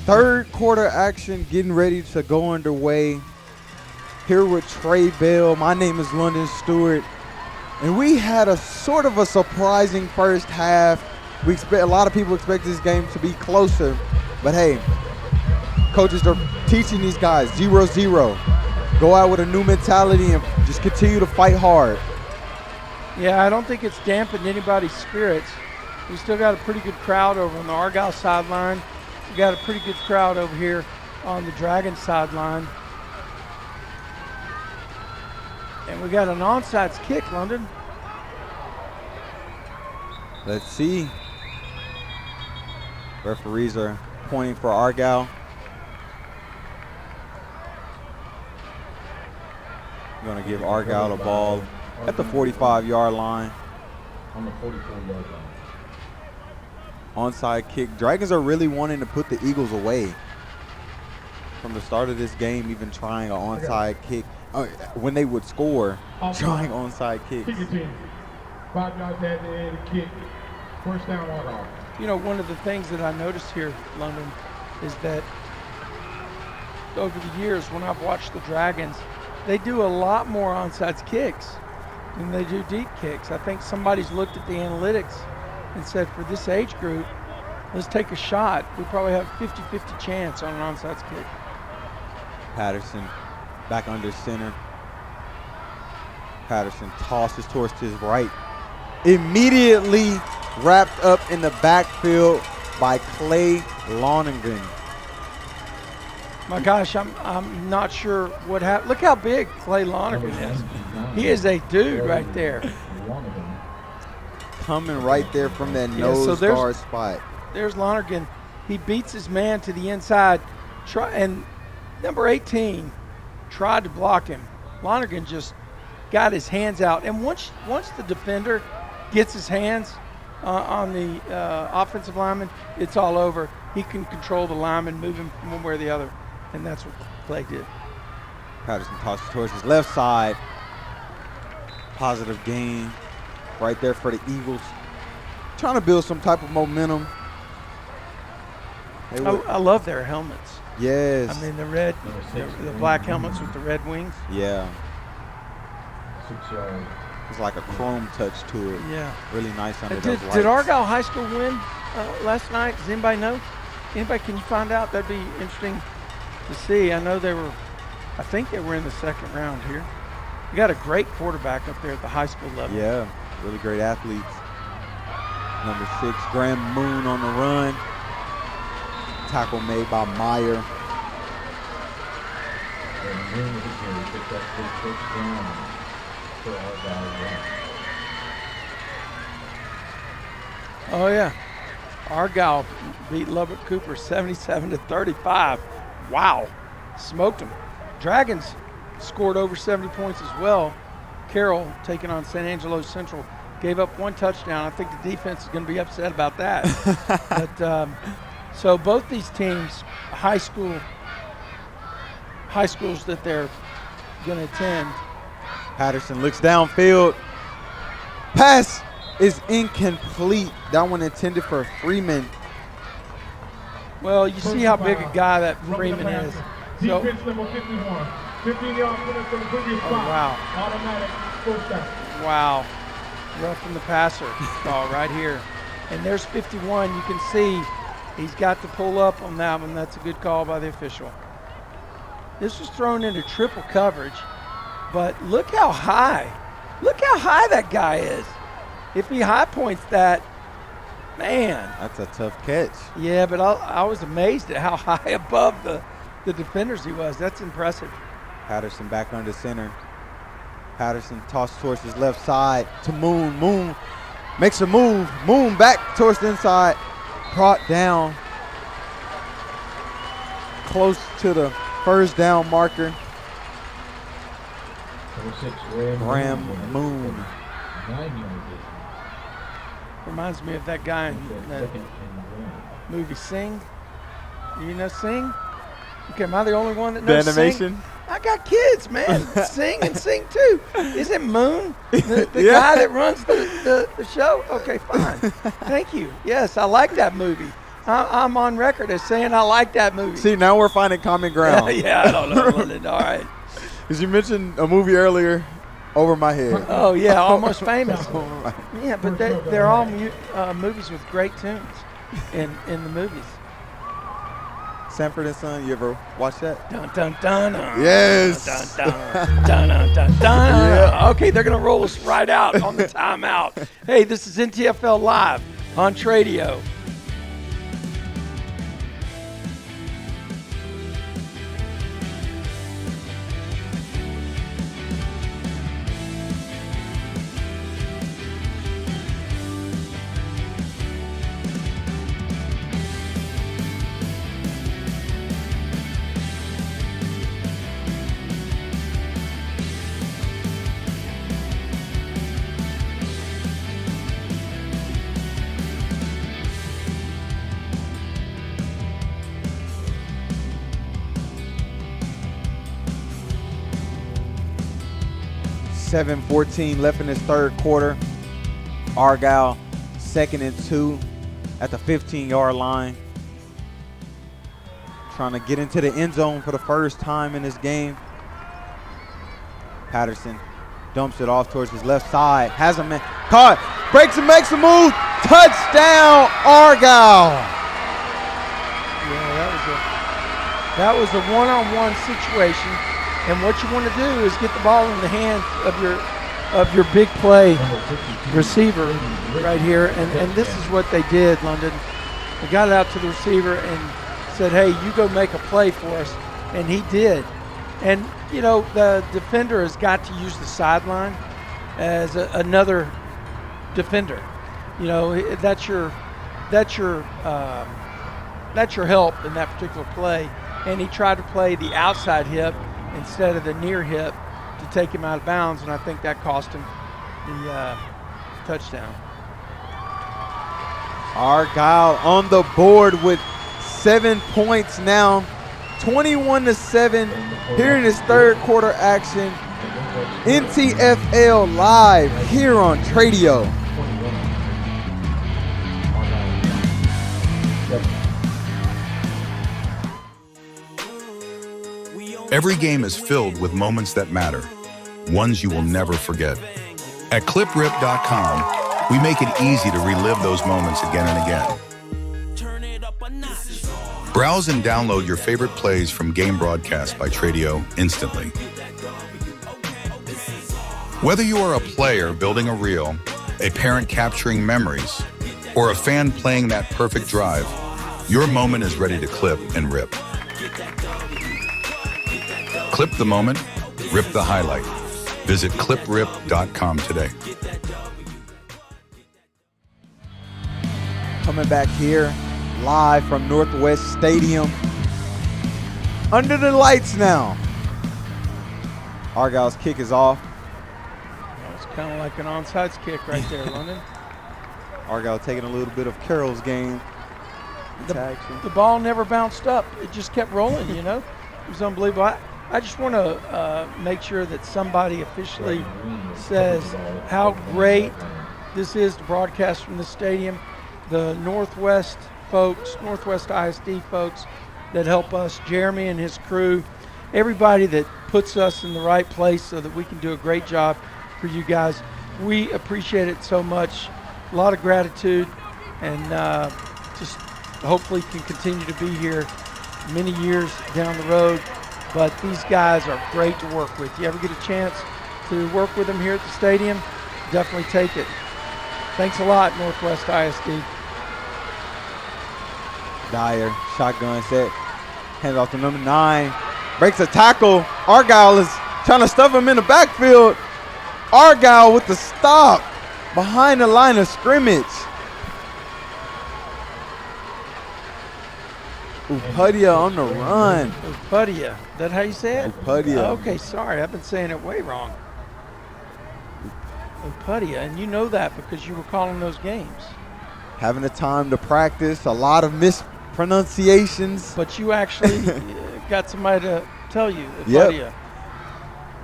Third quarter action getting ready to go underway. Here with Trey Bell. My name is London Stewart. And we had a sort of a surprising first half. A lot of people expect this game to be closer. But hey, coaches are teaching these guys 0-0. Go out with a new mentality and just continue to fight hard. Yeah, I don't think it's dampened anybody's spirits. We still got a pretty good crowd over on the Argyle sideline. We got a pretty good crowd over here on the Dragon sideline. And we got an onside kick, London. Let's see. Referees are pointing for Argyle. We're going to give Argyle a ball at the 45-yard line. On the 44-yard line. Onside kick. Dragons are really wanting to put the Eagles away. From the start of this game, even trying an onside kick. When they would score, trying onside kicks. Kick your team. 5 yards at the end, kick. First down, Argyle. You know, one of the things that I noticed here, London, is that over the years when I've watched the Dragons, they do a lot more onside kicks than they do deep kicks. I think somebody's looked at the analytics and said, for this age group, let's take a shot. We probably have 50-50 chance on an onside kick. Patterson back under center. Patterson tosses towards his right. Immediately wrapped up in the backfield by Clay Lonergan. My gosh, I'm not sure what happened. Look how big Clay Lonergan is. He is a dude right there. Coming right there from that nose guard spot. There's Lonergan. He beats his man to the inside. And number 18 tried to block him. Lonergan just got his hands out. And once the defender gets his hands on the offensive lineman, it's all over. He can control the lineman, move him from one way or the other. And that's what Clay did. Patterson tosses towards his left side. Positive gain right there for the Eagles. Trying to build some type of momentum. I love their helmets. Yes. I mean, the black helmets with the red wings. Yeah. 6 yards. It's like a chrome touch to it. Yeah. Really nice under those lights. Did Argyle High School win last night? Does anybody know? Anybody, can you find out? That'd be interesting to see. I know I think they were in the second round here. We got a great quarterback up there at the high school level. Yeah, really great athletes. Number 6, Graham Moon on the run. Tackle made by Meyer. Oh yeah, Argyle beat Lubbock Cooper 77-35. Wow, smoked them. Dragons scored over 70 points as well. Carroll, taking on San Angelo Central, gave up 1 touchdown. I think the defense is going to be upset about that. But so both these teams, high schools that they're going to attend. Patterson looks downfield. Pass is incomplete. That one intended for Freeman. Well, you see how big a guy that Freeman is. So, Defense number 51. 15 yards from the previous spot. wow. Automatic first down. Wow. Roughing the passer call right here. And there's 51. You can see he's got to pull up on that one. That's a good call by the official. This was thrown into triple coverage, but look how high. Look how high that guy is. If he high points that, man. That's a tough catch. Yeah, but I was amazed at how high above the defenders he was. That's impressive. Patterson back under center. Patterson tosses towards his left side to Moon. Moon makes a move. Moon back towards the inside. Brought down close to the first down marker. Graham Moon. 9 yards. Reminds me of that guy in that movie Sing. You know Sing? Okay, am I the only one that knows The animation? Sing? I got kids, man. Sing and Sing too. Is it Moon? The Yeah. guy that runs the show? Okay, fine. Thank you. Yes, I like that movie. I'm on record as saying I like that movie. See, now we're finding common ground. Yeah, I don't know, London. All right. Because you mentioned a movie earlier, Over My Head. Oh, yeah, Almost Famous. Yeah, but they're all movies with great tunes in the movies. Sanford and Son, you ever watch that? Dun, dun, dun, dun. Yes. Dun, dun, dun, dun, dun, dun. Yeah. Okay, they're going to roll us right out on the timeout. Hey, this is NTFL Live on Tradio. .14 left in this third quarter. Argyle 2nd and 2 at the 15-yard line. Trying to get into the end zone for the first time in this game. Patterson dumps it off towards his left side. Has a man caught. Breaks and makes a move. Touchdown, Argyle. Yeah, that was a one-on-one situation. And what you want to do is get the ball in the hands of your big play receiver right here. And this is what they did, London. They got it out to the receiver and said, hey, you go make a play for us. And he did. And, you know, the defender has got to use the sideline as another defender. You know, that's your help in that particular play. And he tried to play the outside hip instead of the near hip to take him out of bounds, and I think that cost him the touchdown. Argyle on the board with 7 points now, 21-7 here in this third quarter action. NTFL Live here on Tradio. Every game is filled with moments that matter, ones you will never forget. At cliprip.com, we make it easy to relive those moments again and again. Browse and download your favorite plays from game broadcast by Tradio instantly. Whether you are a player building a reel, a parent capturing memories, or a fan playing that perfect drive, your moment is ready to clip and rip. Clip the moment, rip the highlight. Visit cliprip.com today. Coming back here live from Northwest Stadium. Under the lights now. Argyle's kick is off. It's kind of like an onside kick right there, London. Argyle taking a little bit of Carroll's game. The ball never bounced up. It just kept rolling, you know. It was unbelievable. I just want to make sure that somebody officially says how great this is to broadcast from the stadium. The Northwest folks, Northwest ISD folks that help us, Jeremy and his crew, everybody that puts us in the right place so that we can do a great job for you guys. We appreciate it so much. A lot of gratitude, and just hopefully can continue to be here many years down the road. But these guys are great to work with. You ever get a chance to work with them here at the stadium, definitely take it. Thanks a lot, Northwest ISD. Dyer, shotgun set, hands off to number 9, breaks a tackle. Argyle is trying to stuff him in the backfield. Argyle with the stop behind the line of scrimmage. Upadia on the run. Upadia, that how you say it? Upadia. Okay, sorry, I've been saying it way wrong. Upadia, and you know that because you were calling those games. Having the time to practice, a lot of mispronunciations. But you actually got somebody to tell you Upadia. Yep.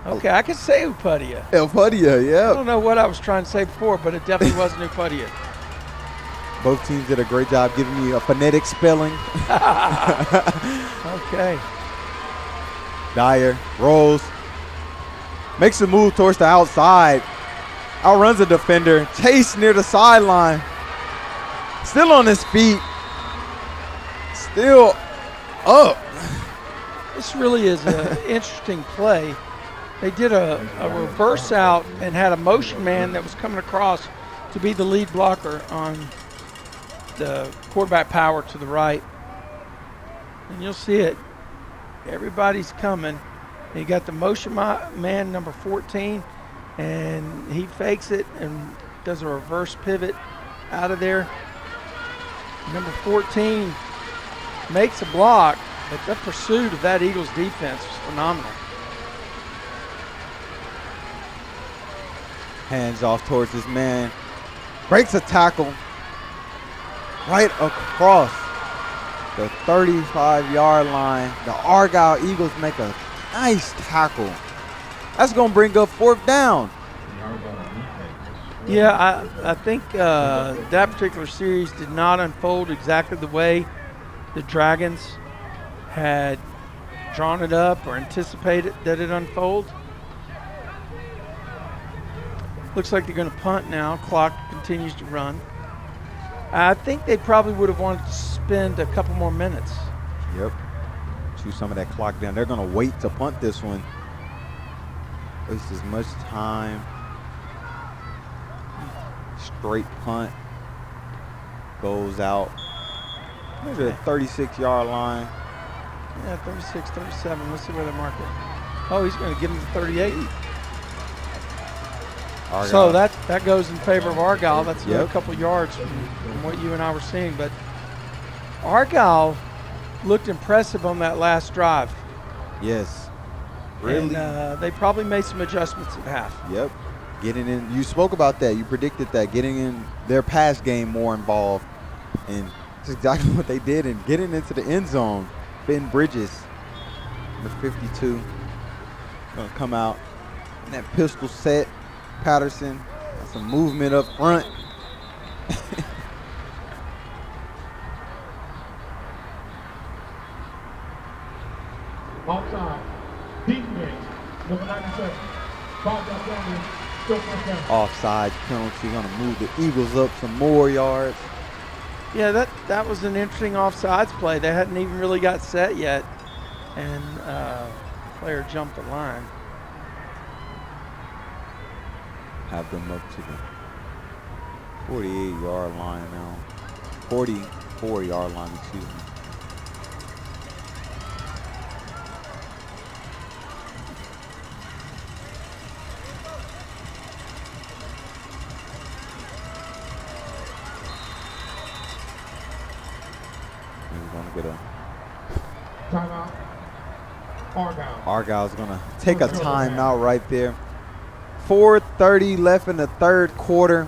Okay, I can say Upadia. Upadia, I yeah. don't know what I was trying to say before, but it definitely wasn't Upadia. Both teams did a great job giving me a phonetic spelling. Okay. Dyer rolls, makes a move towards the outside, outruns a defender, chase near the sideline, still on his feet, still up. This really is an interesting play. They did a reverse out and had a motion man that was coming across to be the lead blocker on the quarterback power to the right. And you'll see it. Everybody's coming. You got the motion man number 14, and he fakes it and does a reverse pivot out of there. Number 14 makes a block, but the pursuit of that Eagles defense was phenomenal. Hands off towards his man, breaks a tackle right across the 35-yard line. The Argyle Eagles make a nice tackle. That's going to bring up 4th down. Yeah, I think that particular series did not unfold exactly the way the Dragons had drawn it up or anticipated that it unfold. Looks like they're going to punt now. Clock continues to run. I think they probably would have wanted to spend a couple more minutes. Yep. Chew some of that clock down. They're going to wait to punt this one. Waste as much time. Straight punt. Goes out. Maybe the 36-yard line. Yeah, 36, 37. Let's see where they mark it. Oh, he's going to give him the 38. Argyle. So that goes in favor of Argyle. That's Yep. a couple yards from what you and I were seeing. But Argyle looked impressive on that last drive. Yes. Really? And they probably made some adjustments at half. Yep. Getting in. You spoke about that. You predicted that. Getting in their pass game more involved. And that's exactly what they did. And getting into the end zone. Ben Bridges, number 52, going to come out in that pistol set. Patterson, got some movement up front. Offside. Defense. Number 97. 5 yards down. Still first down. Offside penalty, going to move the Eagles up some more yards. Yeah, that was an interesting offsides play. They hadn't even really got set yet. And player jumped the line. Have them up to the 48-yard line now. 44-yard line, excuse me. We're going to get a Timeout. Argyle. Argyle's going to take a timeout right there. 4:30 left in the third quarter.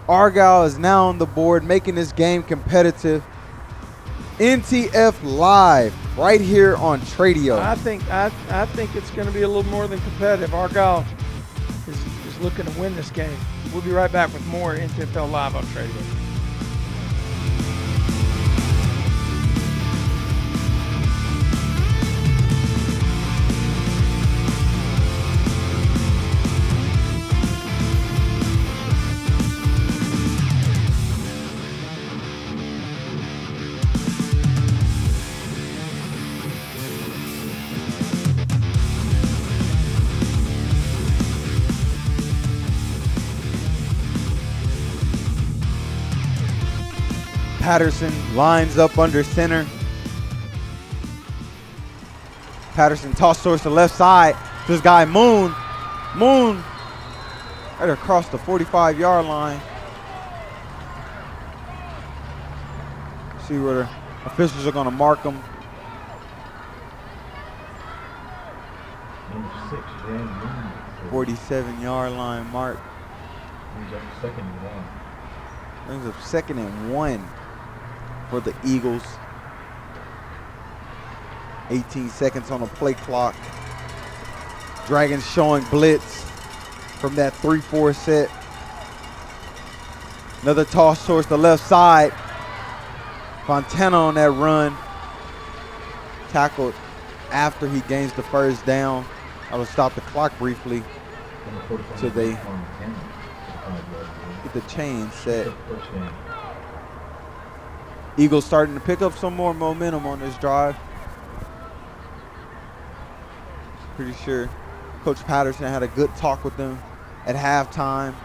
Argyle is now on the board, making this game competitive. NTF Live right here on Tradio. I think it's going to be a little more than competitive. Argyle is looking to win this game. We'll be right back with more NTFL Live on Tradio. Patterson lines up under center. Patterson toss towards the left side. This guy Moon right across the 45-yard line. See where the officials are going to mark him. Number 6, Jan Moon. 47-yard line mark. Brings up 2nd and 1. Brings up 2nd and 1 for the Eagles. 18 seconds on the play clock. Dragons showing blitz from that 3-4 set. Another toss towards the left side. Fontana on that run. Tackled after he gains the first down. I will stop the clock briefly so they get the chain set. Eagles starting to pick up some more momentum on this drive. Pretty sure Coach Patterson had a good talk with them at halftime.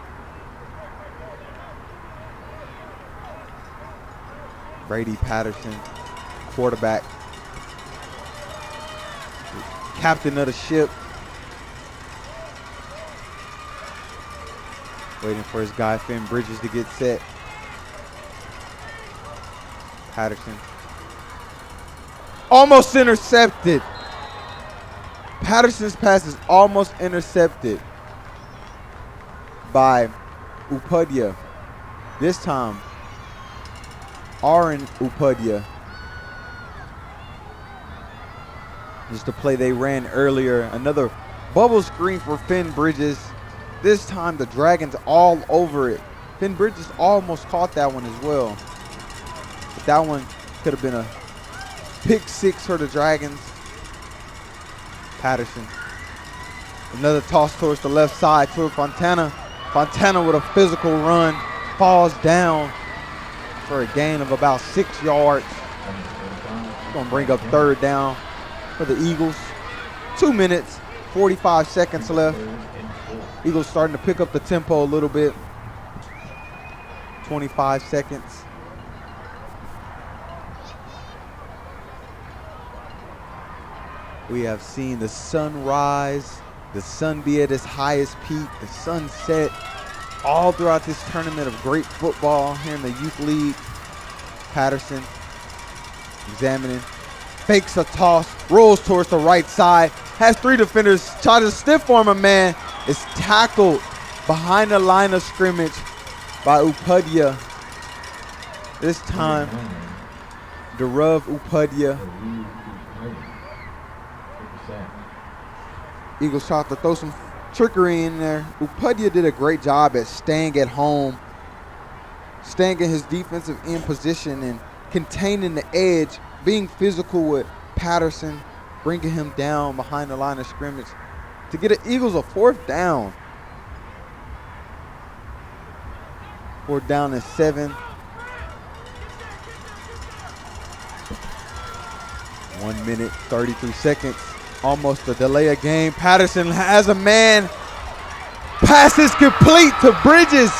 Brady Patterson, quarterback, captain of the ship. Waiting for his guy, Finn Bridges, to get set. Patterson. Almost intercepted. Patterson's pass is almost intercepted by Upadhyaya. This time, Aaron Upadhyaya. Just the play they ran earlier. Another bubble screen for Finn Bridges. This time the Dragons all over it. Finn Bridges almost caught that one as well. But that one could have been a pick six for the Dragons. Patterson. Another toss towards the left side to Fontana. Fontana with a physical run. Falls down for a gain of about 6 yards. Going to bring up third down for the Eagles. 2 minutes, 45 seconds left. Eagles starting to pick up the tempo a little bit. 25 seconds. We have seen the sun rise, the sun be at its highest peak, the sun set all throughout this tournament of great football here in the Youth League. Patterson examining, fakes a toss, rolls towards the right side, has 3 defenders, try to stiff arm a man, is tackled behind the line of scrimmage by Upadhyaya. This time, Dhruv Upadhyaya. Eagles tried to throw some trickery in there. Upadhyaya did a great job at staying at home, staying in his defensive end position and containing the edge, being physical with Patterson, bringing him down behind the line of scrimmage to get the Eagles a 4th down. 4th down and 7. 1 minute, 33 seconds. Almost a delay of game. Patterson has a man. Pass is complete to Bridges.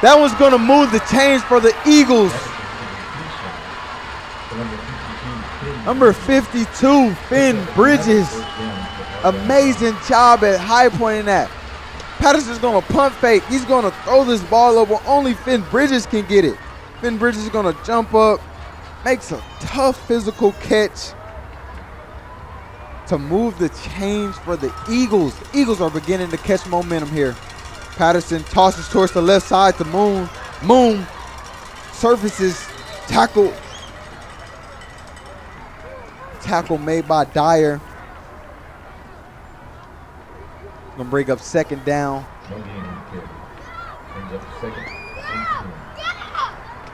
That one's going to move the chains for the Eagles. Number 52, Finn Bridges. Amazing job at high pointing that. Patterson's going to punt fake. He's going to throw this ball over. Only Finn Bridges can get it. Finn Bridges is going to jump up, makes a tough physical catch to move the chains for the Eagles. The Eagles are beginning to catch momentum here. Patterson tosses towards the left side to Moon. Moon surfaces, tackle. Tackle made by Dyer. Gonna bring up 2nd down.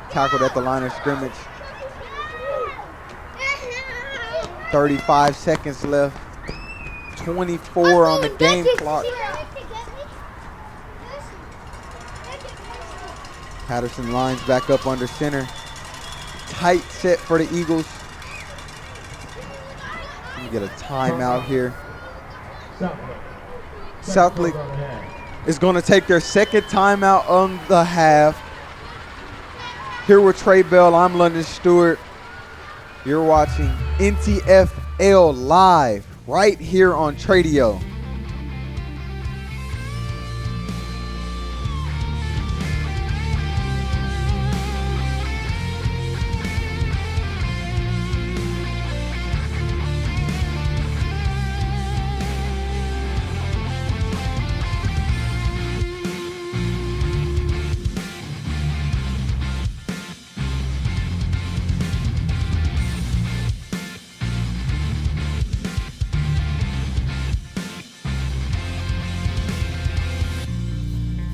Tackled at the line of scrimmage. 35 seconds left. 24 on the game clock. Patterson lines back up under center. Tight set for the Eagles. Let me get a timeout here. Southlake is going to take their 2nd timeout on the half. Here with Trey Bell, I'm London Stewart. You're watching NTFL live right here on Tradio.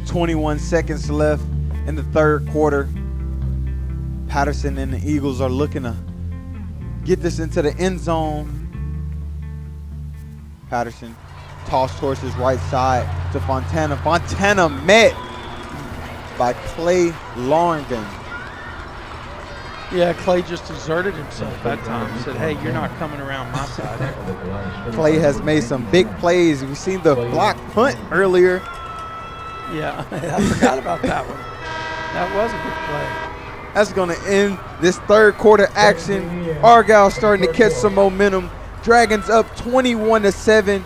.21 seconds left in the 3rd quarter. Patterson and the Eagles are looking to get this into the end zone. Patterson tossed towards his right side to Fontana. Fontana met by Clay Longden. Yeah, Clay just deserted himself that time. He said, hey, you're not coming around my side. Clay has made some big plays. We've seen the block punt earlier. Yeah, I forgot about that one. That was a big play. That's going to end this third quarter action. Argyle starting to catch some momentum. Dragons up 21-7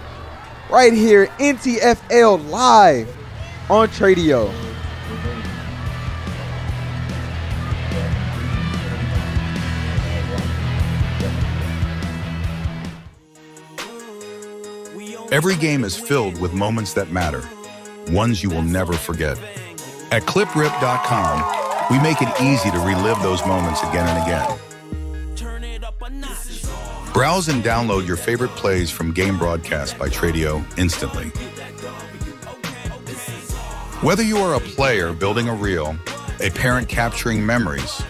right here, NTFL live on Tradio. Every game is filled with moments that matter, ones you will never forget. At cliprip.com, we make it easy to relive those moments again and again. Browse and download your favorite plays from Game Broadcast by Tradio instantly. Whether you are a player building a reel, a parent capturing memories,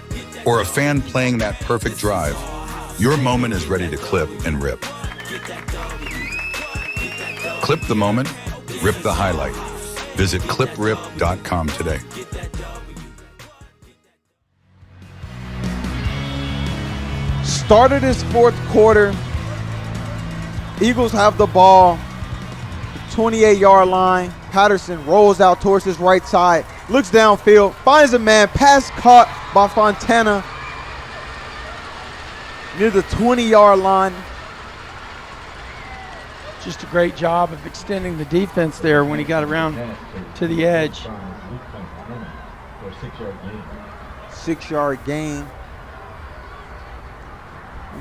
or a fan playing that perfect drive, your moment is ready to clip and rip. Clip the moment, rip the highlight. Visit cliprip.com today. Started this fourth quarter. Eagles have the ball, the 28-yard line. Patterson rolls out towards his right side, looks downfield, finds a man, pass caught by Fontana near the 20-yard line. Just a great job of extending the defense there when he got around to the edge. 6-yard gain.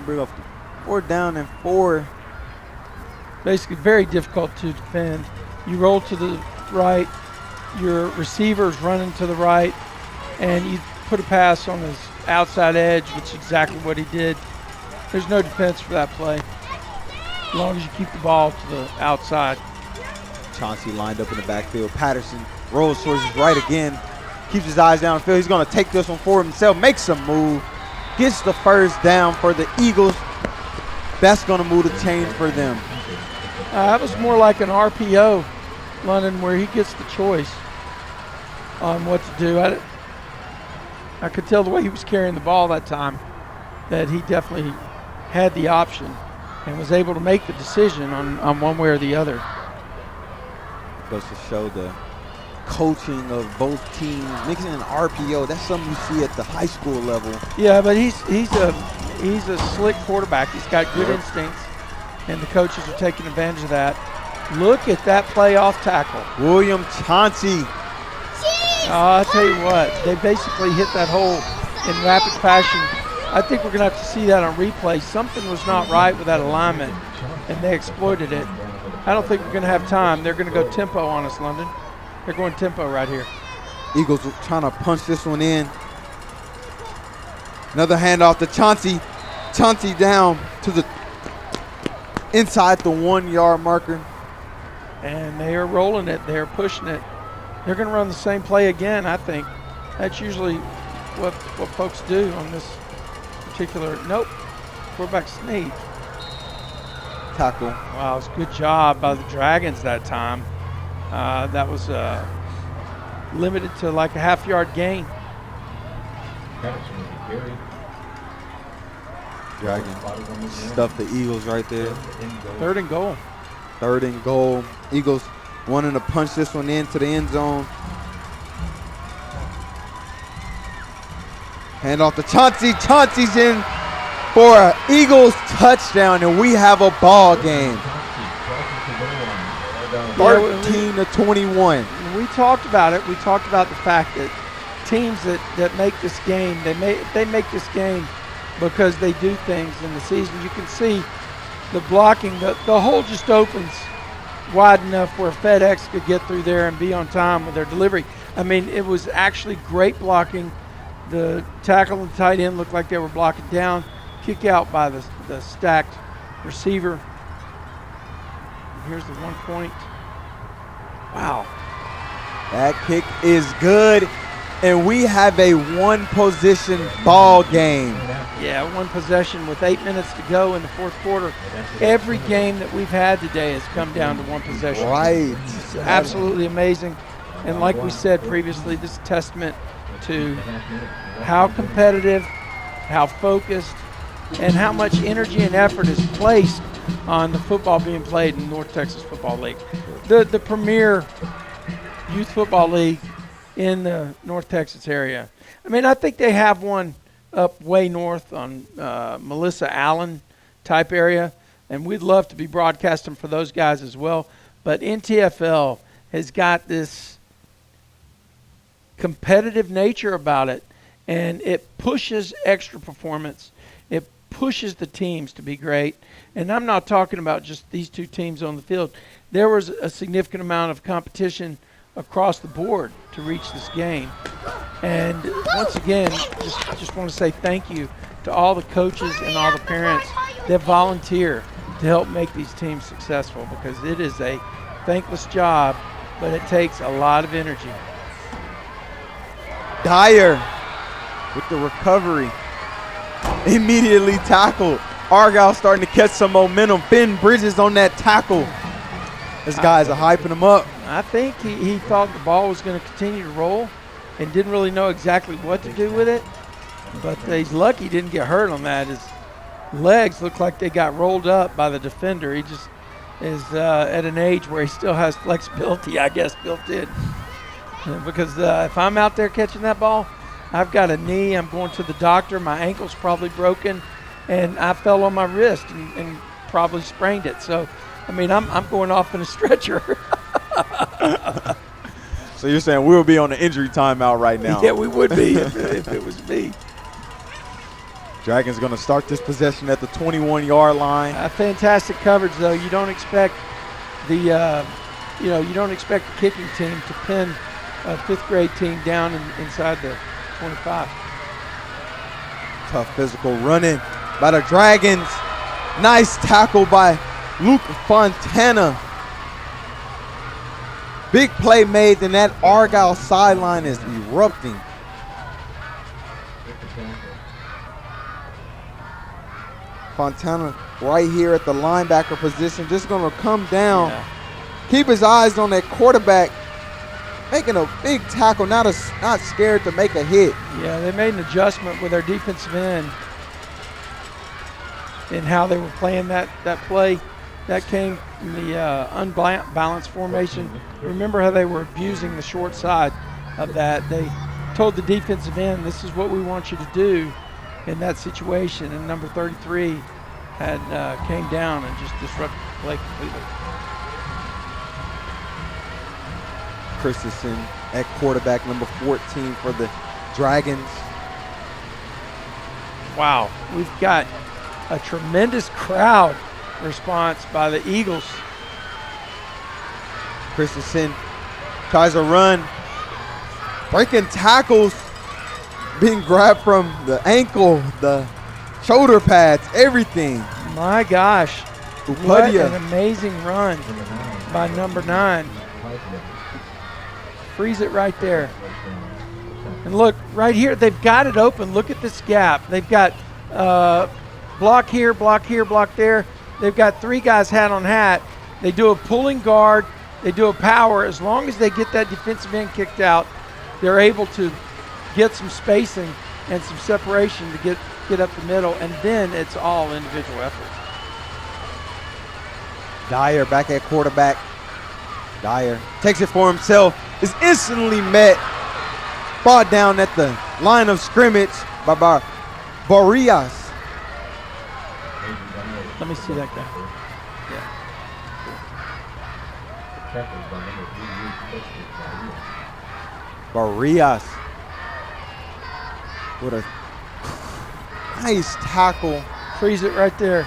Bring up 4th down and 4. Basically very difficult to defend. You roll to the right, your receiver's running to the right, and you put a pass on his outside edge, which is exactly what he did. There's no defense for that play, as long as you keep the ball to the outside. Chauncey lined up in the backfield. Patterson rolls towards his right again, keeps his eyes downfield. He's going to take this one for himself, makes a move, gets the first down for the Eagles. That's going to move the chains for them. That was more like an RPO, London, where he gets the choice on what to do. I could tell the way he was carrying the ball that time that he definitely had the option and was able to make the decision on one way or the other. Goes to show the coaching of both teams. Mixing an RPO, that's something you see at the high school level. Yeah, but he's a slick quarterback. He's got good instincts, and the coaches are taking advantage of that. Look at that play off tackle. William Chauncey. I'll tell you what, they basically hit that hole in rapid fashion. I think we're going to have to see that on replay. Something was not right with that alignment, and they exploited it. I don't think we're going to have time. They're going to go tempo on us, London. They're going tempo right here. Eagles trying to punch this one in. Another handoff to Chauncey. Chauncey down to the inside the 1-yard marker. And they are rolling it. They're pushing it. They're going to run the same play again, I think. That's usually what folks do on this particular. Nope. Quarterback sneak. Tackle. Wow, it was a good job by the Dragons that time. That was limited to like a half-yard gain. Dragon stuffed the Eagles right there. 3rd and goal. 3rd and goal. Eagles wanting to punch this one into the end zone. Hand off to Chauncey. Chauncey's in for an Eagles touchdown, and we have a ball game. 13-21. We talked about it. We talked about the fact that teams that make this game, they make this game because they do things in the season. You can see the blocking, the hole just opens wide enough where FedEx could get through there and be on time with their delivery. I mean, it was actually great blocking. The tackle and the tight end looked like they were blocking down. Kick out by the stacked receiver. And here's the 1 point. Wow. That kick is good. and we have a one-possession ball game. Yeah, one possession with 8 minutes to go in the fourth quarter. Every game that we've had today has come down to one possession. Right. It's absolutely amazing. And like we said previously, this is a testament to how competitive, how focused, and how much energy and effort is placed on the football being played in North Texas Football League. The premier youth football league in the North Texas area. I mean, I think they have one up way north on Melissa Allen type area, and we'd love to be broadcasting for those guys as well. But NTFL has got this competitive nature about it, and it pushes extra performance. It pushes the teams to be great. And I'm not talking about just these two teams on the field. There was a significant amount of competition across the board to reach this game. And once again, just want to say thank you to all the coaches and all the parents that volunteer to help make these teams successful, because it is a thankless job, but it takes a lot of energy. Dyer with the recovery. Immediately tackled. Argyle starting to catch some momentum. Ben Bridges on that tackle. These guys are hyping him up. I think he thought the ball was going to continue to roll and didn't really know exactly what to do with it. But he's lucky he didn't get hurt on that. His legs look like they got rolled up by the defender. He just is at an age where he still has flexibility, I guess, built in. Because if I'm out there catching that ball, I've got a knee. I'm going to the doctor. My ankle's probably broken, and I fell on my wrist and probably sprained it. So, I mean, I'm going off in a stretcher. So you're saying we'll be on the injury timeout right now? Yeah, we would be if it was me. Dragons going to start this possession at the 21-yard line. Fantastic coverage, though. You don't expect the kicking team to pin a fifth-grade team down inside the 25. Tough physical running by the Dragons. Nice tackle by Luke Fontana. Big play made, and that Argyle sideline is erupting. Fontana right here at the linebacker position, just going to come down, keep his eyes on that quarterback, making a big tackle, not scared to make a hit. Yeah, they made an adjustment with their defensive end in how they were playing that play. That came from the unbalanced formation. Remember how they were abusing the short side of that. They told the defensive end, this is what we want you to do in that situation. And number 33 came down and just disrupted the play completely. Christensen at quarterback, number 14 for the Dragons. Wow, we've got a tremendous crowd response by the Eagles. Christensen tries to run, breaking tackles, being grabbed from the ankle, the shoulder pads, everything. My gosh, what Upadia. an amazing run by number 9. Freeze it right there. And look, right here, they've got it open. Look at this gap. They've got block here, block there. They've got 3 guys hat on hat. They do a pulling guard. They do a power. As long as they get that defensive end kicked out, they're able to get some spacing and some separation to get up the middle, and then it's all individual effort. Dyer back at quarterback. Dyer takes it for himself, is instantly met, brought down at the line of scrimmage by Barrias. Let me see that guy. Barrias with a nice tackle. Freeze it right there.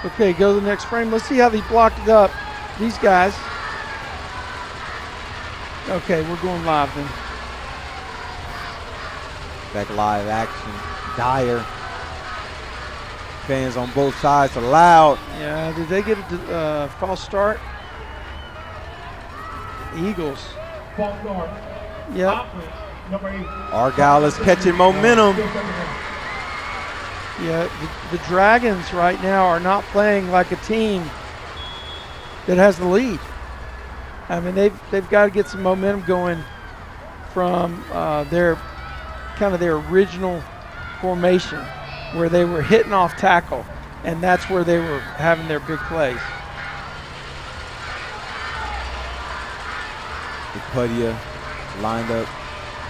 Okay, go to the next frame. Let's see how they blocked it up. These guys. Okay, we're going live then. Back live action. Dyer. Fans on both sides are loud. Yeah, did they get a false start? Eagles. False start. Yep. Offense, number 8. Argyle is catching momentum. Still second down. Yeah, the Dragons right now are not playing like a team that has the lead. I mean, they've got to get some momentum going from their original formation where they were hitting off tackle, and that's where they were having their big plays. Pudia lined up.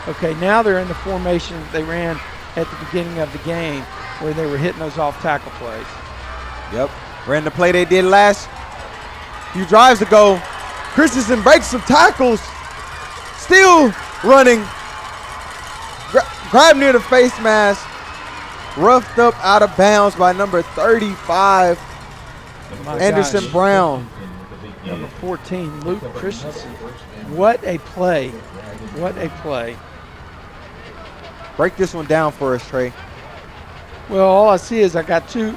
Okay, now they're in the formation that they ran at the beginning of the game where they were hitting those off tackle plays. Yep. Ran the play they did last few drives ago. Christensen breaks some tackles. Still running. Grab near the face mask. Roughed up out of bounds by number 35, My Anderson gosh. Brown. Number 14, Luke Christensen. What a play. What a play. Break this one down for us, Trey. Well, all I see is I got two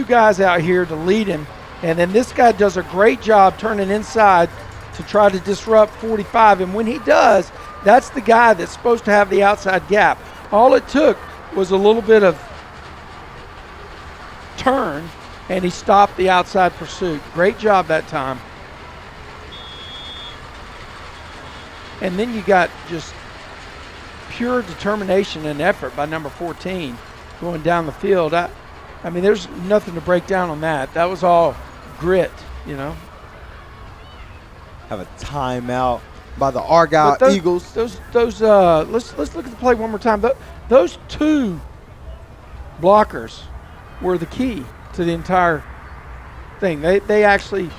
guys out here to lead him, and then this guy does a great job turning inside to try to disrupt 45, and when he does, that's the guy that's supposed to have the outside gap. All it took was a little bit of turn, and he stopped the outside pursuit. Great job that time. And then you got just pure determination and effort by number 14 going down the field. I mean, there's nothing to break down on that. That was all grit, you know. Have a timeout by the Argyle Eagles. Let's look at the play one more time. Those two blockers were the key to the entire thing. They actually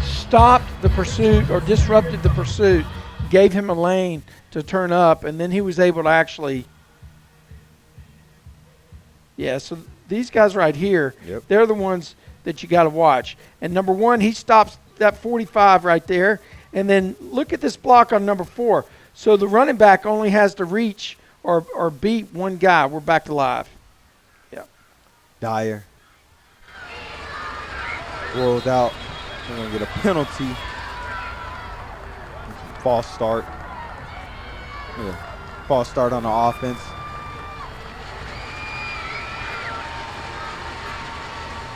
stopped the pursuit or disrupted the pursuit, gave him a lane to turn up, and then he was able to actually, so these guys right here, Yep. they're the ones that you got to watch. And number 1, he stops that 45 right there, and then look at this block on number 4. So the running back only has to reach or beat one guy. We're back to live. Yeah. Dyer rolled out. They're going to get a penalty. False start. Yeah. False start on the offense.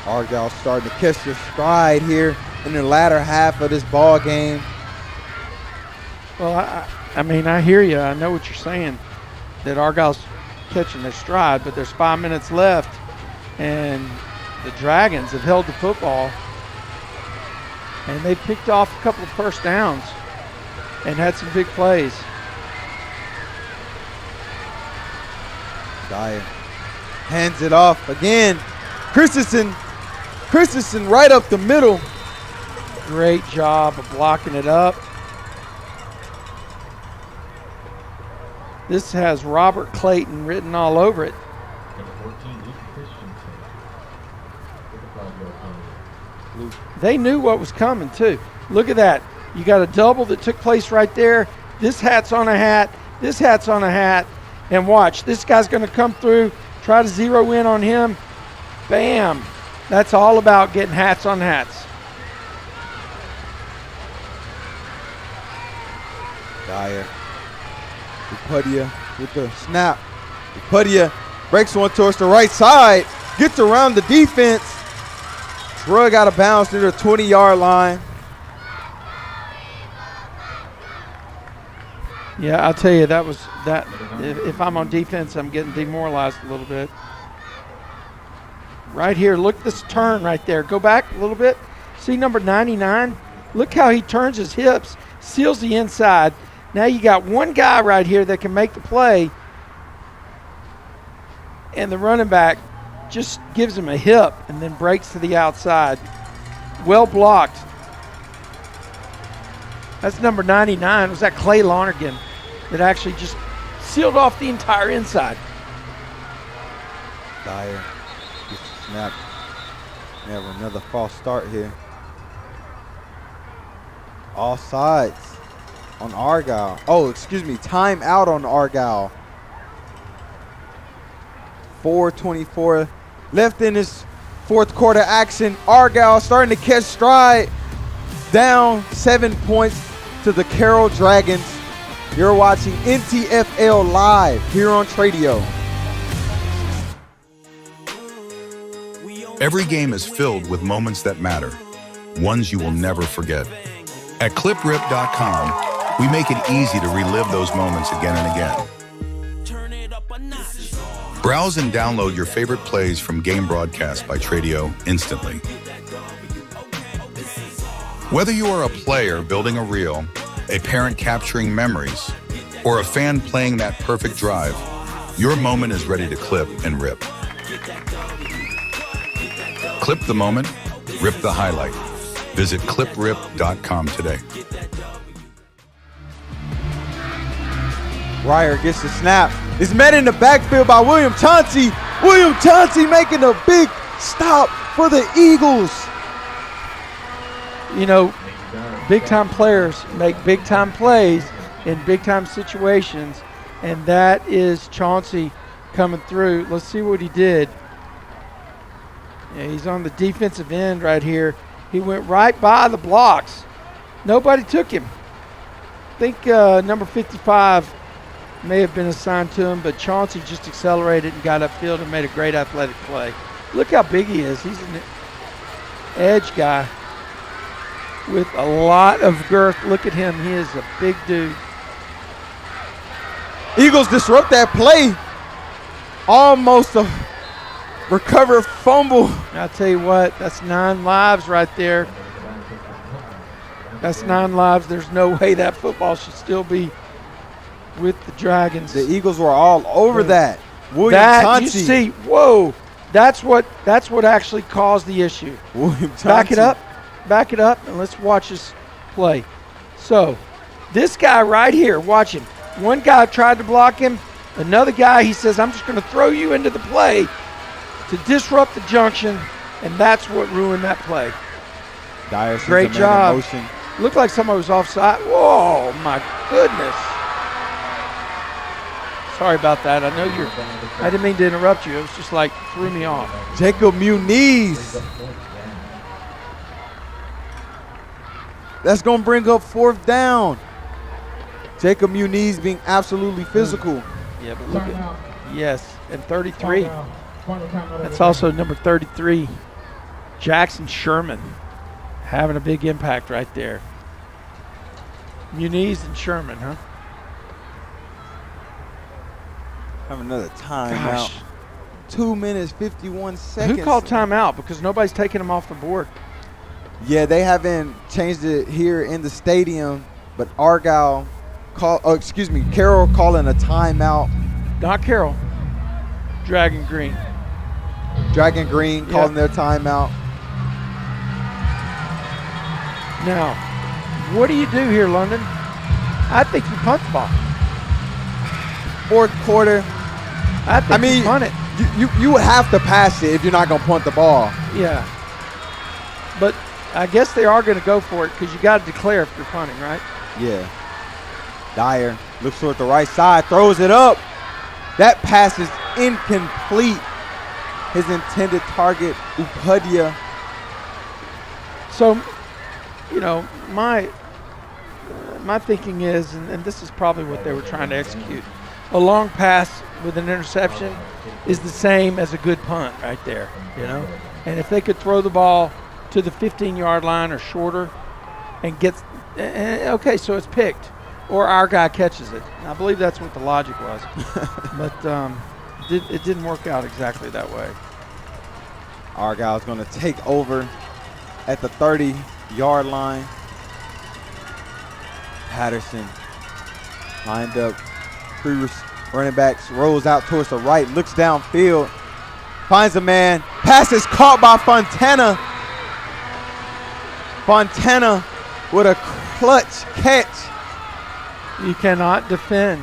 Argyle starting to catch their stride here in the latter half of this ball game. Well, I mean, I hear you. I know what you're saying, that Argyle's catching their stride, but there's 5 minutes left, and the Dragons have held the football, and they picked off a couple of first downs and had some big plays. Dyer hands it off again. Christensen right up the middle. Great job of blocking it up. This has Robert Clayton written all over it. Number 14, Luke Christensen. With the 5-yard penalty. They knew what was coming, too. Look at that. You got a double that took place right there. This hat's on a hat. This hat's on a hat. And watch, this guy's going to come through, try to zero in on him. Bam. That's all about getting hats on hats. Dyer. Pudia with the snap. Pudia breaks one towards the right side. Gets around the defense. Drug out of bounds near the 20-yard line. Yeah, I'll tell you, that was that. If I'm on defense, I'm getting demoralized a little bit. Right here, look at this turn right there. Go back a little bit. See number 99? Look how he turns his hips, seals the inside. Now you got one guy right here that can make the play, and the running back just gives him a hip and then breaks to the outside. Well blocked. That's number 99. It was that Clay Lonergan that actually just sealed off the entire inside. Dyer gets the snap. We have another false start here. All sides on Argyle. Oh, excuse me. Timeout on Argyle. 4:24 left in this fourth quarter action. Argyle starting to catch stride. Down 7 points to the Carroll Dragons. You're watching NTFL Live here on Tradio. Every game is filled with moments that matter, ones you will never forget. At cliprip.com, we make it easy to relive those moments again and again. Browse and download your favorite plays from game broadcasts by Tradio instantly. Whether you are a player building a reel, a parent capturing memories, or a fan playing that perfect drive, your moment is ready to clip and rip. Clip the moment, rip the highlight. Visit cliprip.com today. Ryer gets the snap. It's met in the backfield by William Chauncey. William Chauncey making a big stop for the Eagles. You know, big-time players make big-time plays in big-time situations, and that is Chauncey coming through. Let's see what he did. Yeah, he's on the defensive end right here. He went right by the blocks. Nobody took him. I think number 55 may have been assigned to him, but Chauncey just accelerated and got upfield and made a great athletic play. Look how big he is. He's an edge guy with a lot of girth. Look at him. He is a big dude. Eagles disrupt that play. Almost a recovered fumble. I'll tell you what, that's 9 lives right there. That's 9 lives. There's no way that football should still be with the Dragons. The Eagles were all over that. William that, Chauncey. you see, whoa, that's what actually caused the issue. William Chauncey. Back it up, and let's watch this play. So, this guy right here, watch him. One guy tried to block him. Another guy, he says, I'm just going to throw you into the play to disrupt the junction, and that's what ruined that play. Dyer sends Great a man in job. motion. Looked like somebody was offside. Whoa, my goodness. Sorry about that. I didn't mean to interrupt you. It was just like threw me off. Jacob Muniz. That's going to bring up 4th down. Jacob Muniz being absolutely physical. Yeah, but look at, yes, and 33. Final timeout of That's the also number 33, Jackson Sherman, having a big impact right there. Muniz and Sherman, huh? Have another timeout. Gosh. 2 minutes, 51 seconds. Who called timeout? Because nobody's taking them off the board. Yeah, they haven't changed it here in the stadium, but Carroll calling a timeout. Not Carroll. Dragon Green. Dragon Green calling their timeout. Now, what do you do here, London? I think you punt the ball. 4th quarter. I think you punt it. You would have to pass it if you're not going to punt the ball. Yeah. But I guess they are going to go for it because you got to declare if you're punting, right? Yeah. Dyer looks toward the right side, throws it up. That pass is incomplete. His intended target, Upadhyaya. So, you know, my thinking is, and this is probably what they were trying to execute, a long pass with an interception is the same as a good punt right there, you know? And if they could throw the ball to the 15-yard line or shorter and get, okay, so it's picked, or our guy catches it. And I believe that's what the logic was. But it didn't work out exactly that way. Argyle's going to take over at the 30-yard line. Patterson lined up, 3 running backs, rolls out towards the right, looks downfield, finds a man, pass is caught by Fontana. Fontana with a clutch catch. You cannot defend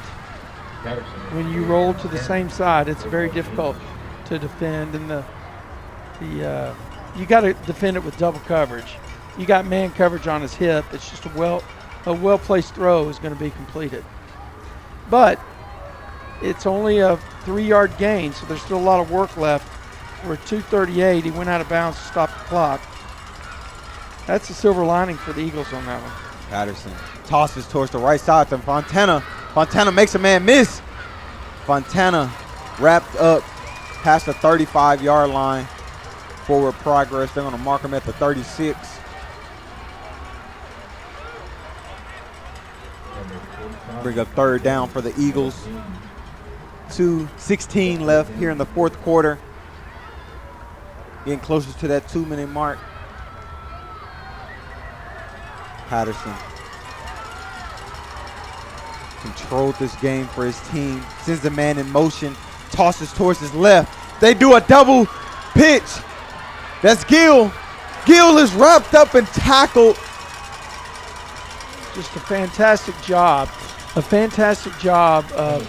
when you roll to the same side. It's very difficult to defend, and you got to defend it with double coverage. You got man coverage on his hip. It's just a well-placed throw is going to be completed. But it's only a 3-yard gain, so there's still a lot of work left. We're at 2:38. He went out of bounds to stop the clock. That's the silver lining for the Eagles on that one. Patterson tosses towards the right side to Fontana. Fontana makes a man miss. Fontana wrapped up past the 35-yard line. Forward progress. They're going to mark him at the 36. Bring up third down for the Eagles. 2:16 left here in the fourth quarter. Getting closer to that 2-minute mark. Patterson controlled this game for his team. Sends the man in motion. Tosses towards his left. They do a double pitch. That's Gill. Gill is wrapped up and tackled. Just a fantastic job. A fantastic job of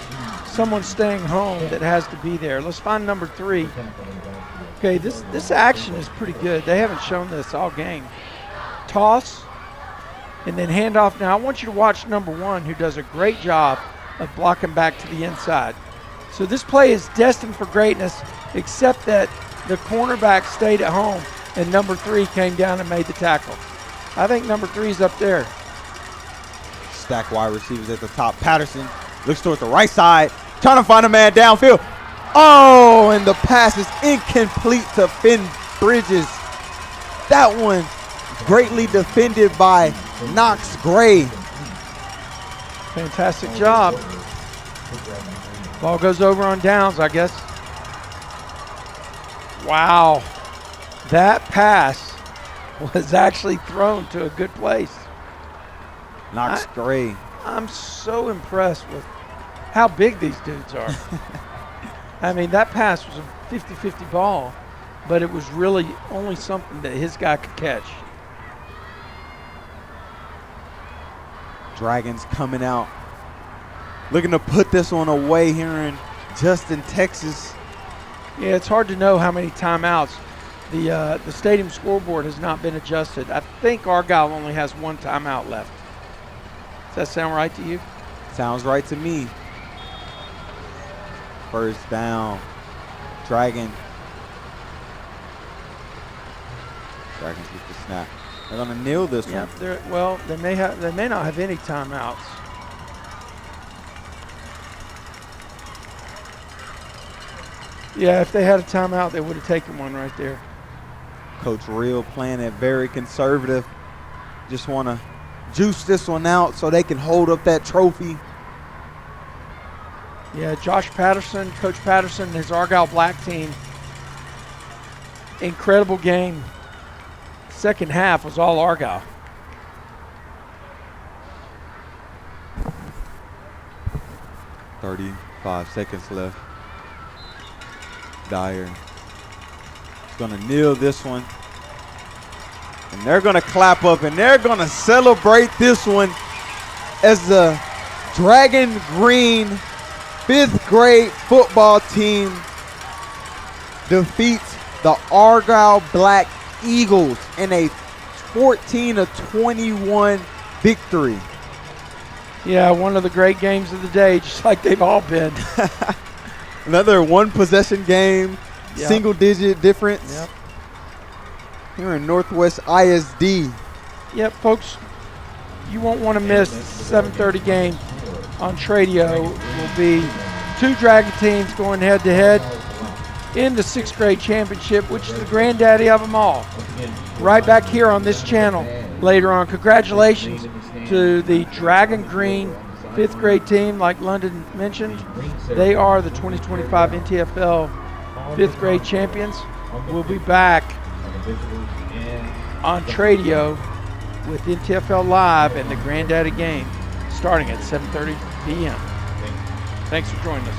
someone staying home that has to be there. Let's find number 3. Okay, this action is pretty good. They haven't shown this all game. Toss, and then handoff. Now I want you to watch number 1, who does a great job of blocking back to the inside. So this play is destined for greatness, except that the cornerback stayed at home and number 3 came down and made the tackle. I think number 3 is up there. Stack wide receivers at the top. Patterson looks towards the right side, trying to find a man downfield. Oh, and the pass is incomplete to Finn Bridges. That one greatly defended by Knox Gray. Fantastic job. Ball goes over on downs, I guess. Wow. That pass was actually thrown to a good place. Knox Gray. I'm so impressed with how big these dudes are. I mean, that pass was a 50-50 ball, but it was really only something that his guy could catch. Dragons coming out, looking to put this one away here in Justin, Texas. Yeah, it's hard to know how many timeouts. The stadium scoreboard has not been adjusted. I think Argyle only has 1 timeout left. Does that sound right to you? Sounds right to me. First down. Dragons get the snap. They're gonna kneel this one. Well, they may not have any timeouts. Yeah, if they had a timeout, they would have taken one right there. Coach Real playing it very conservative. Just want to juice this one out so they can hold up that trophy. Yeah, Josh Patterson, Coach Patterson, his Argyle Black team. Incredible game. Second half was all Argyle. .35 seconds left. Dyer is going to kneel this one. And they're going to clap up and they're going to celebrate this one as the Dragon Green 5th grade football team defeats the Argyle Black Eagles in a 14-21 victory. Yeah, one of the great games of the day, just like they've all been. Another one-possession game, Yep. single-digit difference. Yep. Here in Northwest ISD. Yep, folks, you won't want to miss the 7:30 game on Tradio. Will be 2 Dragon teams going head-to-head in the 6th grade championship, which is the granddaddy of them all. Right back here on this channel later on. Congratulations to the Dragon Green 5th grade team, like London mentioned. They are the 2025 NTFL 5th grade champions. We'll be back on Tradio with NTFL Live and the Granddaddy game starting at 7:30 p.m. Thanks for joining us.